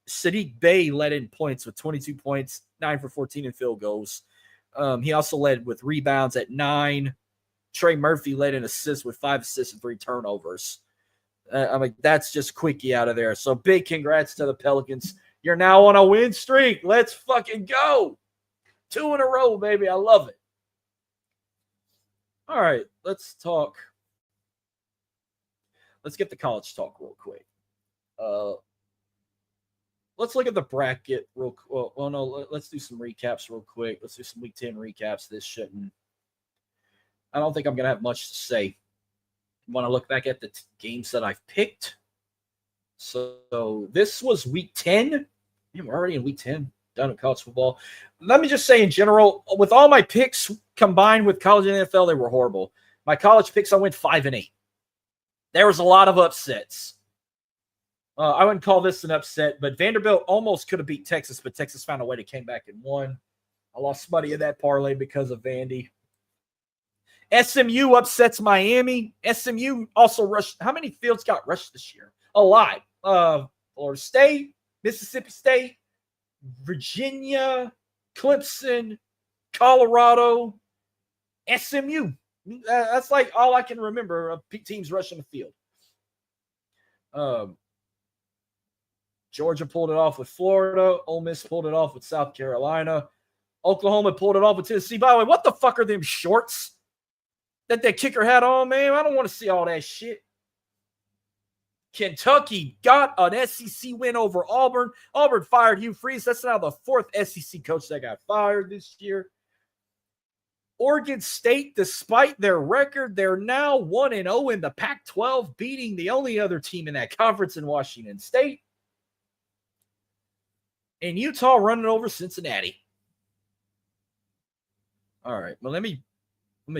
[SPEAKER 3] Sadiq Bey led in points with 22 points, 9 for 14 in field goals. He also led with rebounds at 9. Trey Murphy led in assists with 5 assists and 3 turnovers. That's just quickie out of there. So big congrats to the Pelicans. You're now on a win streak. Let's fucking go. 2 in a row, baby. I love it. All right, let's talk. Let's get the college talk real quick. Let's look at the bracket real quick. Well, no, let's do some recaps real quick. Let's do some Week 10 recaps. I don't think I'm going to have much to say. Want to look back at the games that I've picked. So this was Week 10. Man, we're already in Week 10, done with college football. Let me just say in general, with all my picks combined with college and NFL, they were horrible. My college picks, I went 5-8. There was a lot of upsets. I wouldn't call this an upset, but Vanderbilt almost could have beat Texas, but Texas found a way to came back and won. I lost money in that parlay because of Vandy. SMU upsets Miami. SMU also rushed. How many fields got rushed this year? A lot. Florida State, Mississippi State, Virginia, Clemson, Colorado, SMU. That's like all I can remember of teams rushing the field. Georgia pulled it off with Florida. Ole Miss pulled it off with South Carolina. Oklahoma pulled it off with Tennessee. By the way, what the fuck are them shorts that kicker had on, man? I don't want to see all that shit. Kentucky got an SEC win over Auburn. Auburn fired Hugh Freeze. That's now the 4th SEC coach that got fired this year. Oregon State, despite their record, they're now 1-0 in the Pac-12, beating the only other team in that conference in Washington State. And Utah running over Cincinnati. All right, well, let me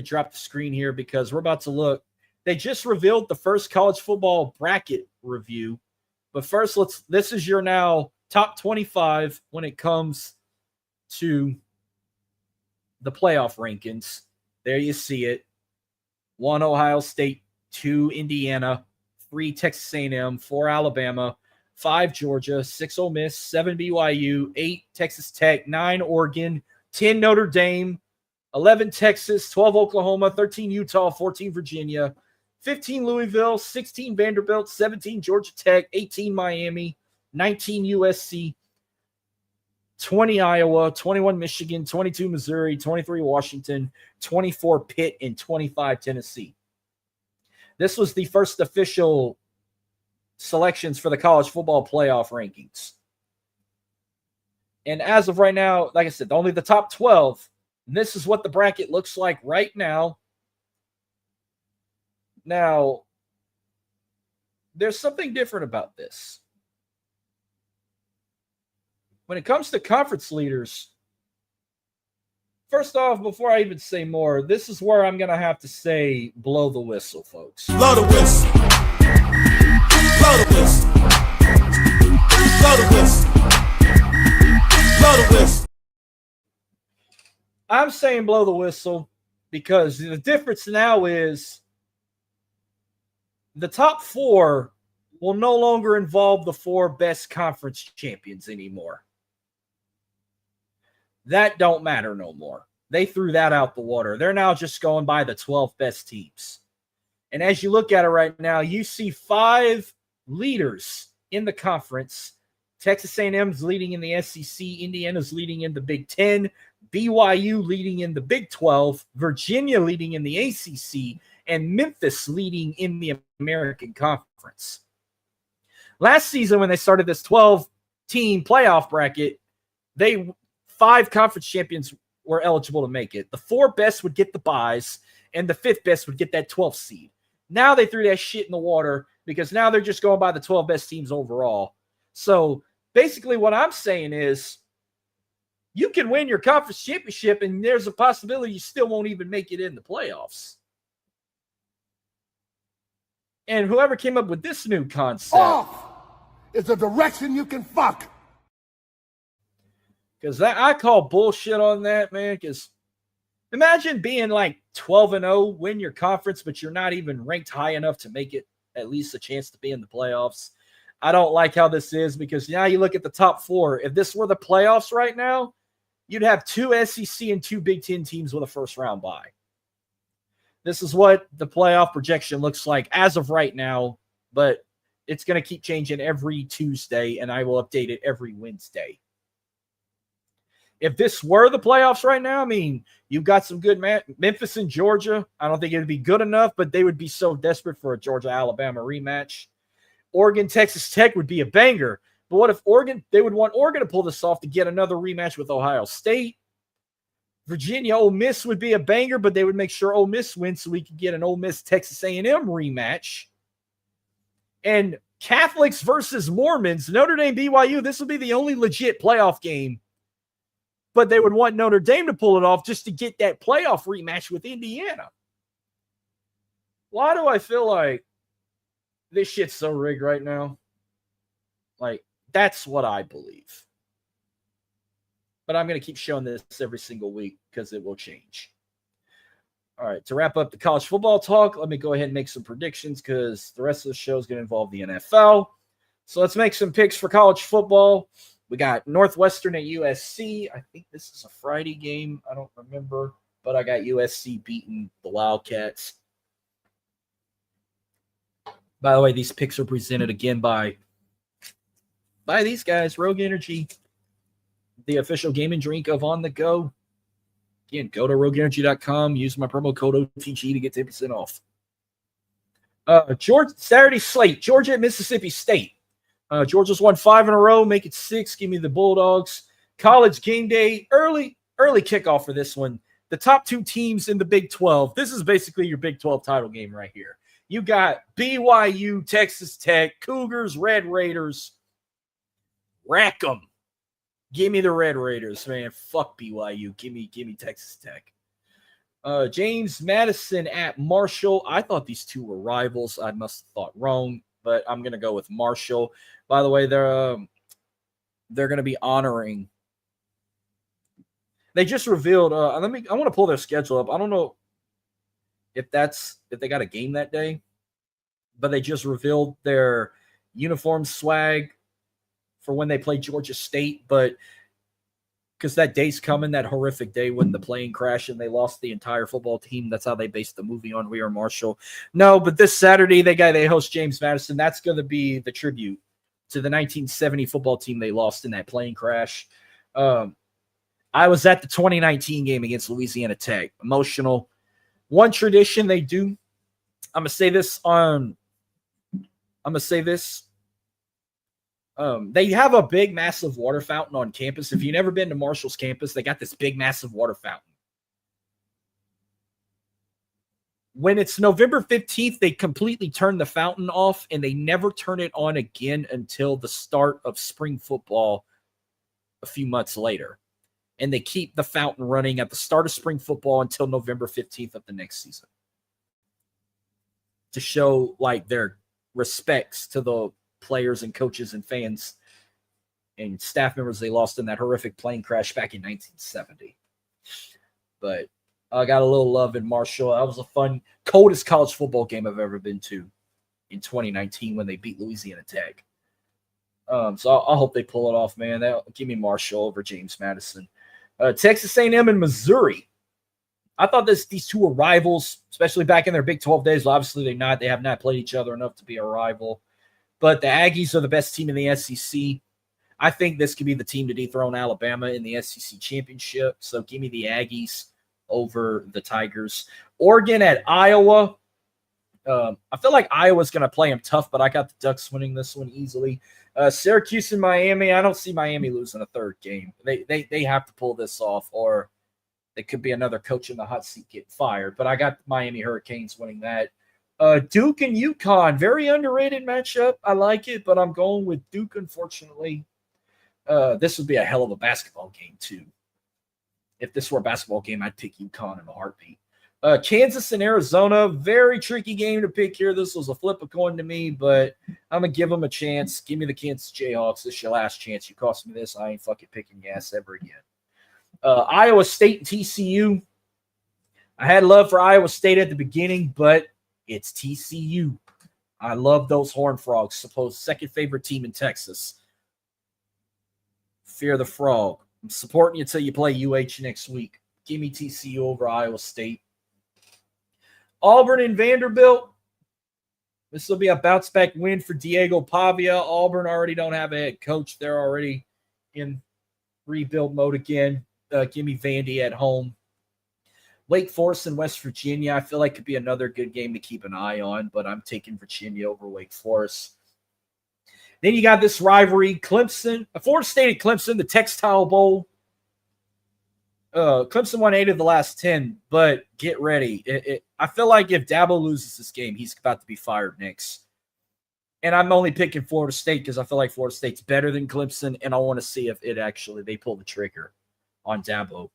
[SPEAKER 3] drop the screen here because we're about to look. They just revealed the first college football bracket review. But first, this is your now top 25 when it comes to the playoff rankings. There you see it. 1 Ohio State, 2 Indiana, 3 Texas A&M, 4 Alabama, 5 Georgia, 6 Ole Miss, 7 BYU, 8 Texas Tech, 9 Oregon, 10 Notre Dame, 11 Texas, 12 Oklahoma, 13 Utah, 14 Virginia, 15 Louisville, 16 Vanderbilt, 17 Georgia Tech, 18 Miami, 19 USC, 20 Iowa, 21 Michigan, 22 Missouri, 23 Washington, 24 Pitt, and 25 Tennessee. This was the first official selections for the college football playoff rankings. And as of right now, like I said, only the top 12. And this is what the bracket looks like right now. Now, there's something different about this. When it comes to conference leaders, First off, before I even say more, this is where I'm going to have to say blow the whistle, folks.
[SPEAKER 7] Blow the whistle. Blow the whistle. Blow the whistle. Blow the whistle.
[SPEAKER 3] I'm saying blow the whistle because the difference now is the top 4 will no longer involve the 4 best conference champions anymore. That don't matter no more. They threw that out the water. They're now just going by the 12 best teams. And as you look at it right now, you see 5 leaders in the conference. Texas A&M's leading in the SEC. Indiana's leading in the Big 10. BYU leading in the Big 12. Virginia leading in the ACC. And Memphis leading in the American Conference. Last season, when they started this 12-team playoff bracket, 5 conference champions were eligible to make it. The 4 best would get the buys, and the 5th best would get that 12th seed. Now they threw that shit in the water because now they're just going by the 12 best teams overall. So basically what I'm saying is you can win your conference championship, and there's a possibility you still won't even make it in the playoffs. And whoever came up with this new concept
[SPEAKER 5] is a direction you can fuck.
[SPEAKER 3] Because I call bullshit on that, man. Because imagine being like 12-0, win your conference, but you're not even ranked high enough to make it at least a chance to be in the playoffs. I don't like how this is because now you look at the top 4. If this were the playoffs right now, you'd have 2 SEC and 2 Big Ten teams with a first-round bye. This is what the playoff projection looks like as of right now, but it's going to keep changing every Tuesday, and I will update it every Wednesday. If this were the playoffs right now, I mean, you've got some good Memphis and Georgia. I don't think it would be good enough, but they would be so desperate for a Georgia-Alabama rematch. Oregon, Texas Tech would be a banger. But what if they would want Oregon to pull this off to get another rematch with Ohio State? Virginia, Ole Miss would be a banger, but they would make sure Ole Miss wins so we could get an Ole Miss Texas A&M rematch. And Catholics versus Mormons, Notre Dame, BYU, this would be the only legit playoff game. But they would want Notre Dame to pull it off just to get that playoff rematch with Indiana. Why do I feel like this shit's so rigged right now? Like, that's what I believe. But I'm going to keep showing this every single week because it will change. All right, to wrap up the college football talk, let me go ahead and make some predictions because the rest of the show is going to involve the NFL. So let's make some picks for college football. We got Northwestern at USC. I think this is a Friday game. I don't remember, but I got USC beating the Wildcats. By the way, these picks are presented again by these guys, Rogue Energy, the official game and drink of On The Go. Again, go to rogueenergy.com. Use my promo code OTG to get 10% off. Saturday slate, Georgia at Mississippi State. Georgia's won 5 in a row. Make it 6. Give me the Bulldogs. College game day. Early kickoff for this one. The top 2 teams in the Big 12. This is basically your Big 12 title game right here. You got BYU, Texas Tech, Cougars, Red Raiders. Rack 'em. Give me the Red Raiders, man. Fuck BYU. Give me Texas Tech. James Madison at Marshall. I thought these two were rivals. I must have thought wrong, but I'm going to go with Marshall. By the way, they're going to be honoring. They just revealed. I want to pull their schedule up. I don't know if they got a game that day, but they just revealed their uniform swag for when they play Georgia State, but because that day's coming, that horrific day when the plane crashed and they lost the entire football team. That's how they based the movie on We Are Marshall. No, but this Saturday, they host James Madison. That's going to be the tribute to the 1970 football team they lost in that plane crash. I was at the 2019 game against Louisiana Tech. Emotional. One tradition they do, I'm going to say this. They have a big, massive water fountain on campus. If you've never been to Marshall's campus, they got this big, massive water fountain. When it's November 15th, they completely turn the fountain off, and they never turn it on again until the start of spring football a few months later. and they keep the fountain running at the start of spring football until November 15th of the next season to show like their respects to the players and coaches and fans and staff members they lost in that horrific plane crash back in 1970. But I got a little love in Marshall. That was a fun, coldest college football game I've ever been to in 2019 when they beat Louisiana Tech. So I hope they pull it off, man. Give me Marshall over James Madison. Texas A&M and Missouri. I thought these two were rivals, especially back in their Big 12 days. Well, obviously, they have not played each other enough to be a rival. But the Aggies are the best team in the SEC. I think this could be the team to dethrone Alabama in the SEC championship. So give me the Aggies over the Tigers. Oregon at Iowa. I feel like Iowa's going to play them tough, but I got the Ducks winning this one easily. Syracuse and Miami. I don't see Miami losing a third game. They have to pull this off, or they could be another coach in the hot seat get fired. But I got the Miami Hurricanes winning that. Duke and UConn, very underrated matchup. I like it, but I'm going with Duke, unfortunately. This would be a hell of a basketball game, too. If this were a basketball game, I'd pick UConn in a heartbeat. Kansas and Arizona, very tricky game to pick here. This was a flip a coin to me, but I'm going to give them a chance. Give me the Kansas Jayhawks. This is your last chance. You cost me this, I ain't fucking picking your ass ever again. Iowa State and TCU. I had love for Iowa State at the beginning, but it's TCU. I love those Horned Frogs. Supposed second favorite team in Texas. Fear the Frog. I'm supporting you until you play UH next week. Give me TCU over Iowa State. Auburn and Vanderbilt. This will be a bounce-back win for Diego Pavia. Auburn already don't have a head coach. They're already in rebuild mode again. Give me Vandy at home. Wake Forest and West Virginia, I feel like could be another good game to keep an eye on, but I'm taking Virginia over Wake Forest. Then you got this rivalry, Clemson, Florida State and Clemson, the Textile Bowl. Clemson won 8 of the last 10, but get ready. I feel like if Dabo loses this game, he's about to be fired next. And I'm only picking Florida State because I feel like Florida State's better than Clemson, and I want to see if they pull the trigger on Dabo.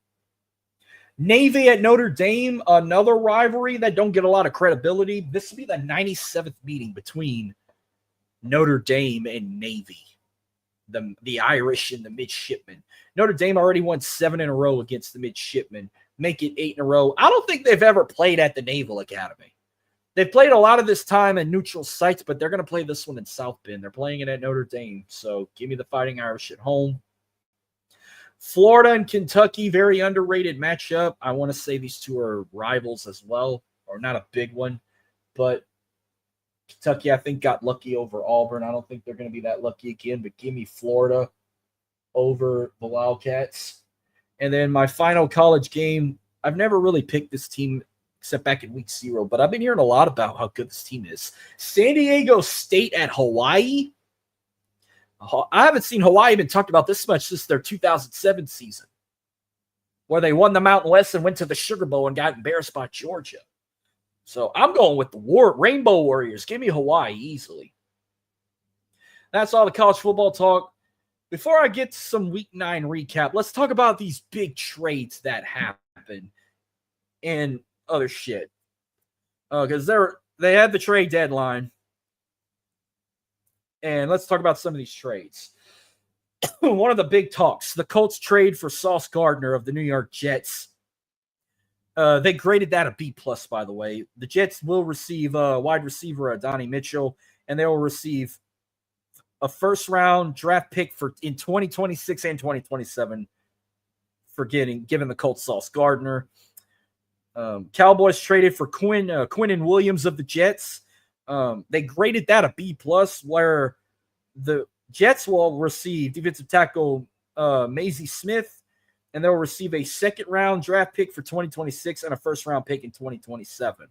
[SPEAKER 3] Navy at Notre Dame, another rivalry that don't get a lot of credibility. This will be the 97th meeting between Notre Dame and Navy, the Irish and the midshipmen. Notre Dame already won 7 in a row against the midshipmen. Make it 8 in a row. I don't think they've ever played at the Naval Academy. They've played a lot of this time in neutral sites, but they're going to play this one in South Bend. They're playing it at Notre Dame. So give me the Fighting Irish at home. Florida and Kentucky, very underrated matchup. I want to say these two are rivals as well, or not a big one, but Kentucky, I think, got lucky over Auburn. I don't think they're going to be that lucky again, but give me Florida over the Wildcats. And then my final college game, I've never really picked this team except back in week 0, but I've been hearing a lot about how good this team is. San Diego State at Hawaii. I haven't seen Hawaii been talked about this much since their 2007 season, where they won the Mountain West and went to the Sugar Bowl and got embarrassed by Georgia. So I'm going with the Rainbow Warriors. Give me Hawaii easily. That's all the college football talk. Before I get to some Week 9 recap, let's talk about these big trades that happen and other shit. Because they had the trade deadline. And let's talk about some of these trades. One of the big talks, the Colts trade for Sauce Gardner of the New York Jets. They graded that a B+, by the way. The Jets will receive wide receiver Donnie Mitchell, and they will receive a first-round draft pick in 2026 and 2027 for giving the Colts Sauce Gardner. Cowboys traded for Quinnen Williams of the Jets. They graded that a B+, where the Jets will receive defensive tackle Maisie Smith, and they'll receive a second-round draft pick for 2026 and a first-round pick in 2027.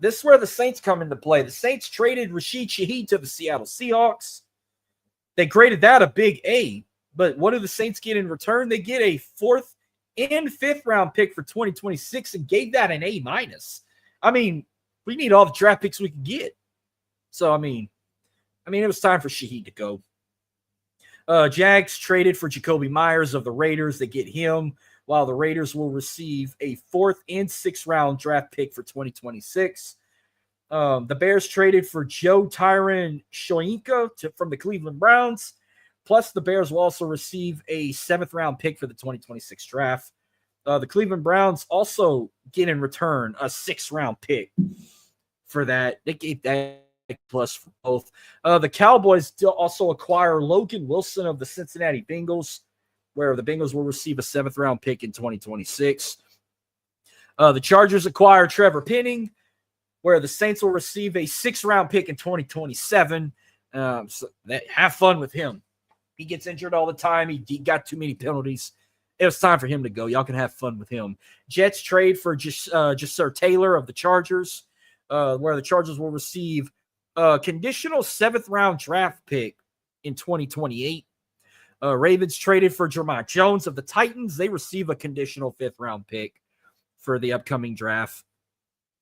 [SPEAKER 3] This is where the Saints come into play. The Saints traded Rashid Shaheed to the Seattle Seahawks. They graded that a big A, but what do the Saints get in return? They get a 4th and 5th-round pick for 2026 and gave that an A-. I mean, we need all the draft picks we can get. So, I mean, it was time for Shaheed to go. Jags traded for Jacoby Myers of the Raiders. They get him, while the Raiders will receive a 4th and 6th round draft pick for 2026. The Bears traded for Joe Tyron Shoyinka from the Cleveland Browns. Plus, the Bears will also receive a 7th round pick for the 2026 draft. The Cleveland Browns also get in return a 6th round pick for that. They gave that plus for both. The Cowboys also acquire Logan Wilson of the Cincinnati Bengals, where the Bengals will receive a 7th round pick in 2026. The Chargers acquire Trevor Penning, where the Saints will receive a 6th round pick in 2027. Have fun with him. He gets injured all the time. He got too many penalties. It was time for him to go. Y'all can have fun with him. Jets trade for Jasir Taylor of the Chargers, where the Chargers will receive a conditional 7th round draft pick in 2028. Ravens traded for Jermont Jones of the Titans. They receive a conditional 5th round pick for the upcoming draft.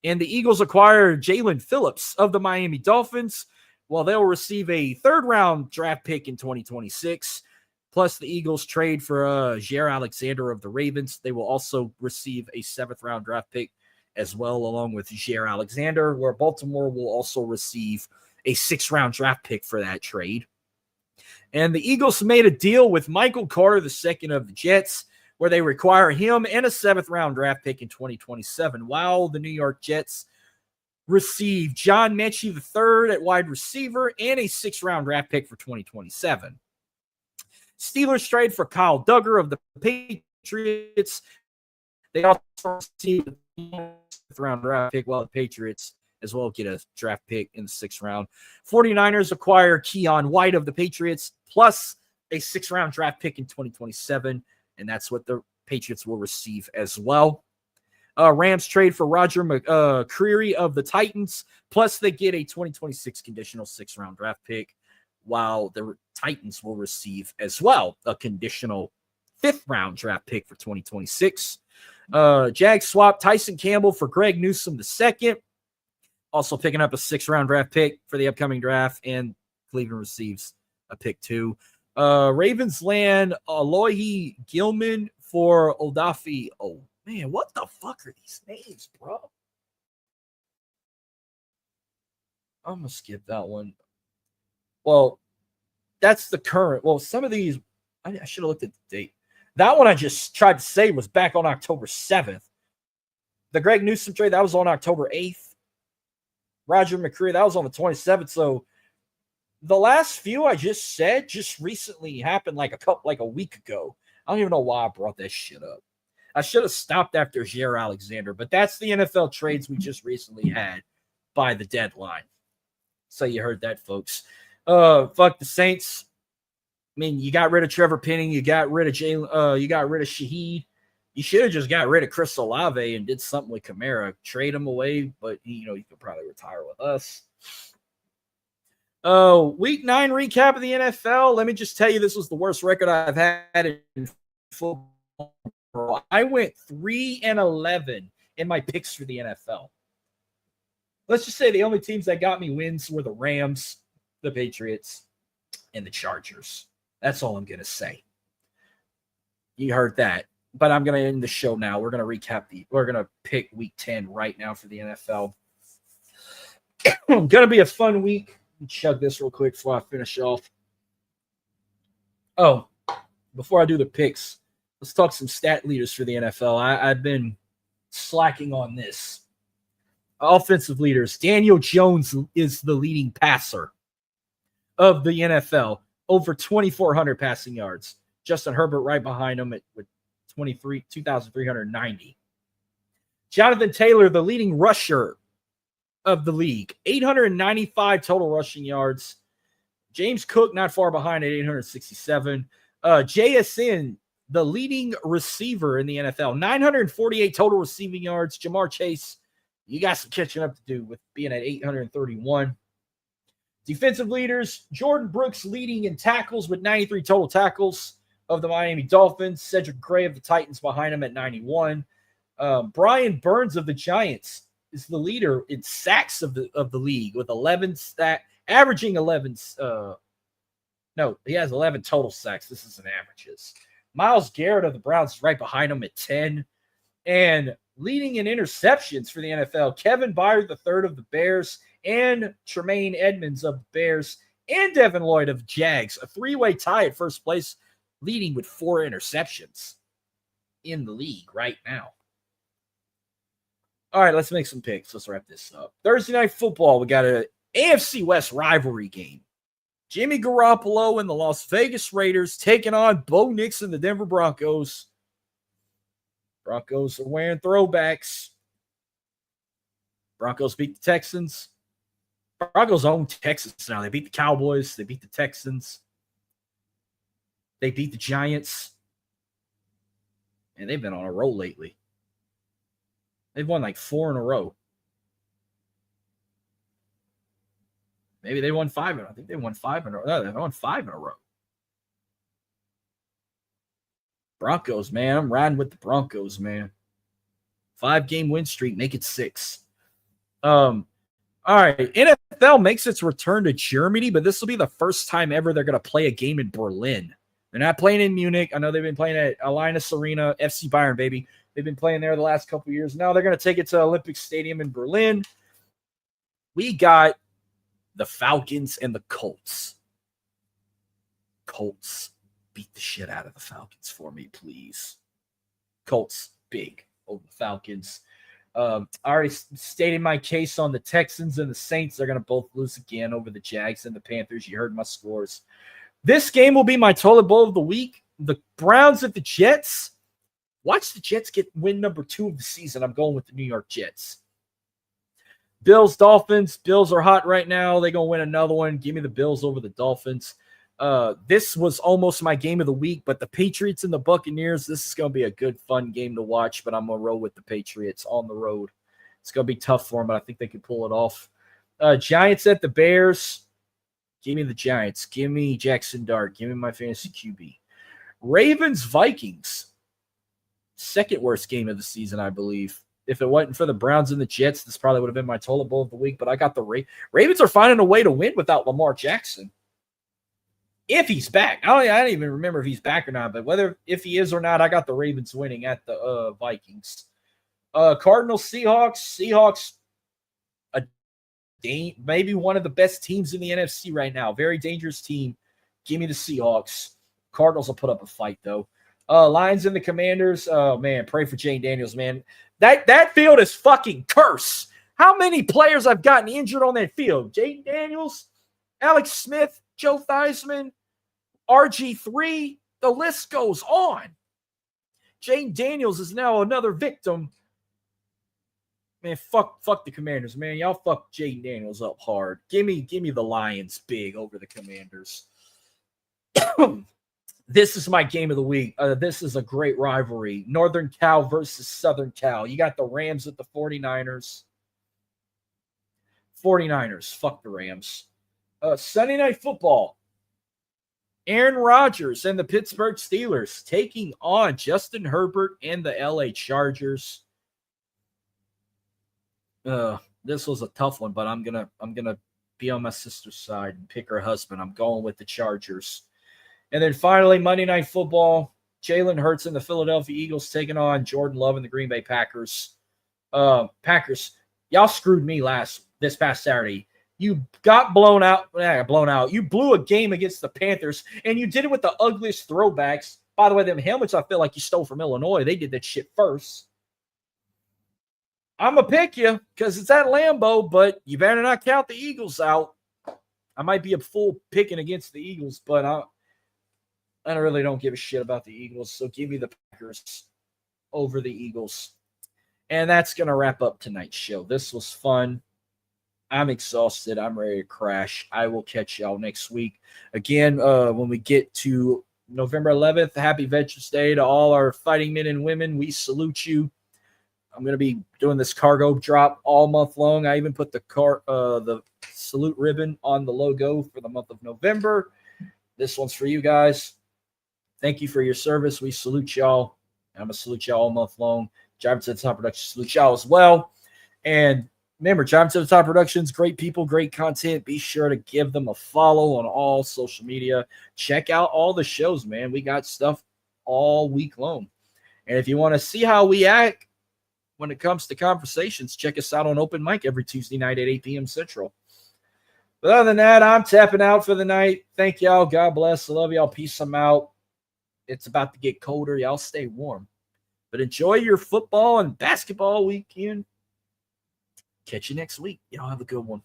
[SPEAKER 3] And the Eagles acquired Jalen Phillips of the Miami Dolphins, while they'll receive a 3rd round draft pick in 2026. Plus, the Eagles trade for Jair Alexander of the Ravens. They will also receive a 7th round draft pick as well, along with Jair Alexander, where Baltimore will also receive a 6th round draft pick for that trade. And the Eagles made a deal with Michael Carter II of the Jets, where they require him and a 7th round draft pick in 2027, while the New York Jets receive John Mechie III at wide receiver and a 6th round draft pick for 2027. Steelers trade for Kyle Duggar of the Patriots. They also receive a 7th round draft pick, while the Patriots as well get a draft pick in the 6th round. 49ers acquire Keon White of the Patriots, plus a 6th round draft pick in 2027, and that's what the Patriots will receive as well. Rams trade for Roger McCreary of the Titans, plus they get a 2026 conditional 6th round draft pick, while the Titans will receive as well a conditional 5th round draft pick for 2026. Jags swap Tyson Campbell for Greg Newsome II, also picking up a 6th round draft pick for the upcoming draft, and Cleveland receives a pick too. Ravens land Alohi Gilman for Oldafi. Oh, man, what the fuck are these names, bro? I'm going to skip that one. Well, that's the current. Well, some of these, I should have looked at the date. That one I just tried to say was back on October 7th. The Greg Newsome trade, that was on October 8th. Roger McCreary, that was on the 27th. So the last few I just said just recently happened like a week ago. I don't even know why I brought that shit up. I should have stopped after Jair Alexander, but that's the NFL trades we just recently had by the deadline. So you heard that, folks. Fuck the Saints. I mean, you got rid of Trevor Penning, you got rid of Jalen, you got rid of Shaheed. You should have just got rid of Chris Olave and did something with Kamara. Trade him away, but you could probably retire with us. Week 9 recap of the NFL. Let me just tell you, this was the worst record I've had in football. I went 3-11 in my picks for the NFL. Let's just say the only teams that got me wins were the Rams, the Patriots, and the Chargers. That's all I'm going to say. You heard that. But I'm going to end the show now. We're going to pick week 10 right now for the NFL. Going to be a fun week. Let me chug this real quick before I finish off. Oh, before I do the picks, let's talk some stat leaders for the NFL. I've been slacking on this. Offensive leaders. Daniel Jones is the leading passer of the NFL. Over 2,400 passing yards. Justin Herbert right behind him with 2,390. Jonathan Taylor, the leading rusher of the league. 895 total rushing yards. James Cook not far behind at 867. JSN, the leading receiver in the NFL. 948 total receiving yards. Jamar Chase, you got some catching up to do with being at 831. Defensive leaders, Jordan Brooks leading in tackles with 93 total tackles of the Miami Dolphins. Cedric Gray of the Titans behind him at 91. Brian Burns of the Giants is the leader in sacks of the league with 11 averaging 11 No, he has 11 total sacks. This is an averages. Myles Garrett of the Browns is right behind him at 10. And leading in interceptions for the NFL, Kevin Byard III of the Bears and Tremaine Edmonds of the Bears and Devin Lloyd of Jags. A three-way tie at first place, leading with 4 interceptions in the league right now. All right, let's make some picks. Let's wrap this up. Thursday Night Football, we got an AFC West rivalry game. Jimmy Garoppolo and the Las Vegas Raiders taking on Bo Nix and the Denver Broncos. Broncos are wearing throwbacks. Broncos beat the Texans. Broncos own Texas now. They beat the Cowboys. They beat the Texans. They beat the Giants. And they've been on a roll lately. They've won like 4 in a row. Maybe they won 5 in a row. I think they won 5 in a row. No, they won 5 in a row. Broncos, man. I'm riding with the Broncos, man. 5-game win streak. Make it 6. All right. NFL makes its return to Germany, but this will be the first time ever they're going to play a game in Berlin. They're not playing in Munich. I know they've been playing at Allianz Arena, FC Bayern, baby. They've been playing there the last couple of years. Now they're going to take it to Olympic Stadium in Berlin. We got the Falcons and the Colts. Colts, beat the shit out of the Falcons for me, please. Colts, big over the Falcons. I already stated my case on the Texans and the Saints. They're going to both lose again over the Jags and the Panthers. You heard my scores. This game will be my toilet bowl of the week. The Browns at the Jets. Watch the Jets get win number 2 of the season. I'm going with the New York Jets. Bills, Dolphins. Bills are hot right now. They're going to win another one. Give me the Bills over the Dolphins. This was almost my game of the week, but the Patriots and the Buccaneers, this is going to be a good, fun game to watch, but I'm going to roll with the Patriots on the road. It's going to be tough for them, but I think they can pull it off. Giants at the Bears. Give me the Giants. Give me Jackson Dart. Give me my fantasy QB. Ravens, Vikings. Second worst game of the season, I believe. If it wasn't for the Browns and the Jets, this probably would have been my toilet bowl of the week, but I got the Ravens are finding a way to win without Lamar Jackson. If he's back. I don't even remember if he's back or not, but if he is or not, I got the Ravens winning at the Vikings. Cardinals, Seahawks. Seahawks, maybe one of the best teams in the NFC right now. Very dangerous team. Give me the Seahawks. Cardinals will put up a fight, though. Lions and the Commanders. Oh, man, pray for Jane Daniels, man. That field is fucking cursed. How many players I've gotten injured on that field? Jane Daniels, Alex Smith, Joe Theismann, RG3. The list goes on. Jane Daniels is now another victim. Man, fuck the Commanders, man. Y'all fuck Jane Daniels up hard. Give me the Lions big over the Commanders. This is my game of the week. This is a great rivalry. Northern Cal versus Southern Cal. You got the Rams at the 49ers. 49ers. Fuck the Rams. Sunday Night Football. Aaron Rodgers and the Pittsburgh Steelers taking on Justin Herbert and the LA Chargers. This was a tough one, but I'm gonna be on my sister's side and pick her husband. I'm going with the Chargers. And then finally, Monday Night Football, Jalen Hurts and the Philadelphia Eagles taking on Jordan Love and the Green Bay Packers. Packers, y'all screwed me this past Saturday. You got blown out. You blew a game against the Panthers, and you did it with the ugliest throwbacks. By the way, them helmets I feel like you stole from Illinois. They did that shit first. I'm going to pick you because it's at Lambeau, but you better not count the Eagles out. I might be a fool picking against the Eagles, but I really don't give a shit about the Eagles, so give me the Packers over the Eagles. And that's going to wrap up tonight's show. This was fun. I'm exhausted. I'm ready to crash. I will catch y'all next week. Again, when we get to November 11th, happy Veterans Day to all our fighting men and women. We salute you. I'm going to be doing this cargo drop all month long. I even put the salute ribbon on the logo for the month of November. This one's for you guys. Thank you for your service. We salute y'all. I'm going to salute y'all all month long. Driver to the Top Production salute y'all as well. And Remember, Time to the Top Productions, great people, great content. Be sure to give them a follow on all social media. Check out all the shows, man. We got stuff all week long. And if you want to see how we act when it comes to conversations, check us out on Open Mic every Tuesday night at 8 p.m. Central. But other than that, I'm tapping out for the night. Thank y'all. God bless. I love y'all. Peace. I'm out. It's about to get colder. Y'all stay warm. But enjoy your football and basketball weekend. Catch you next week. Y'all have a good one.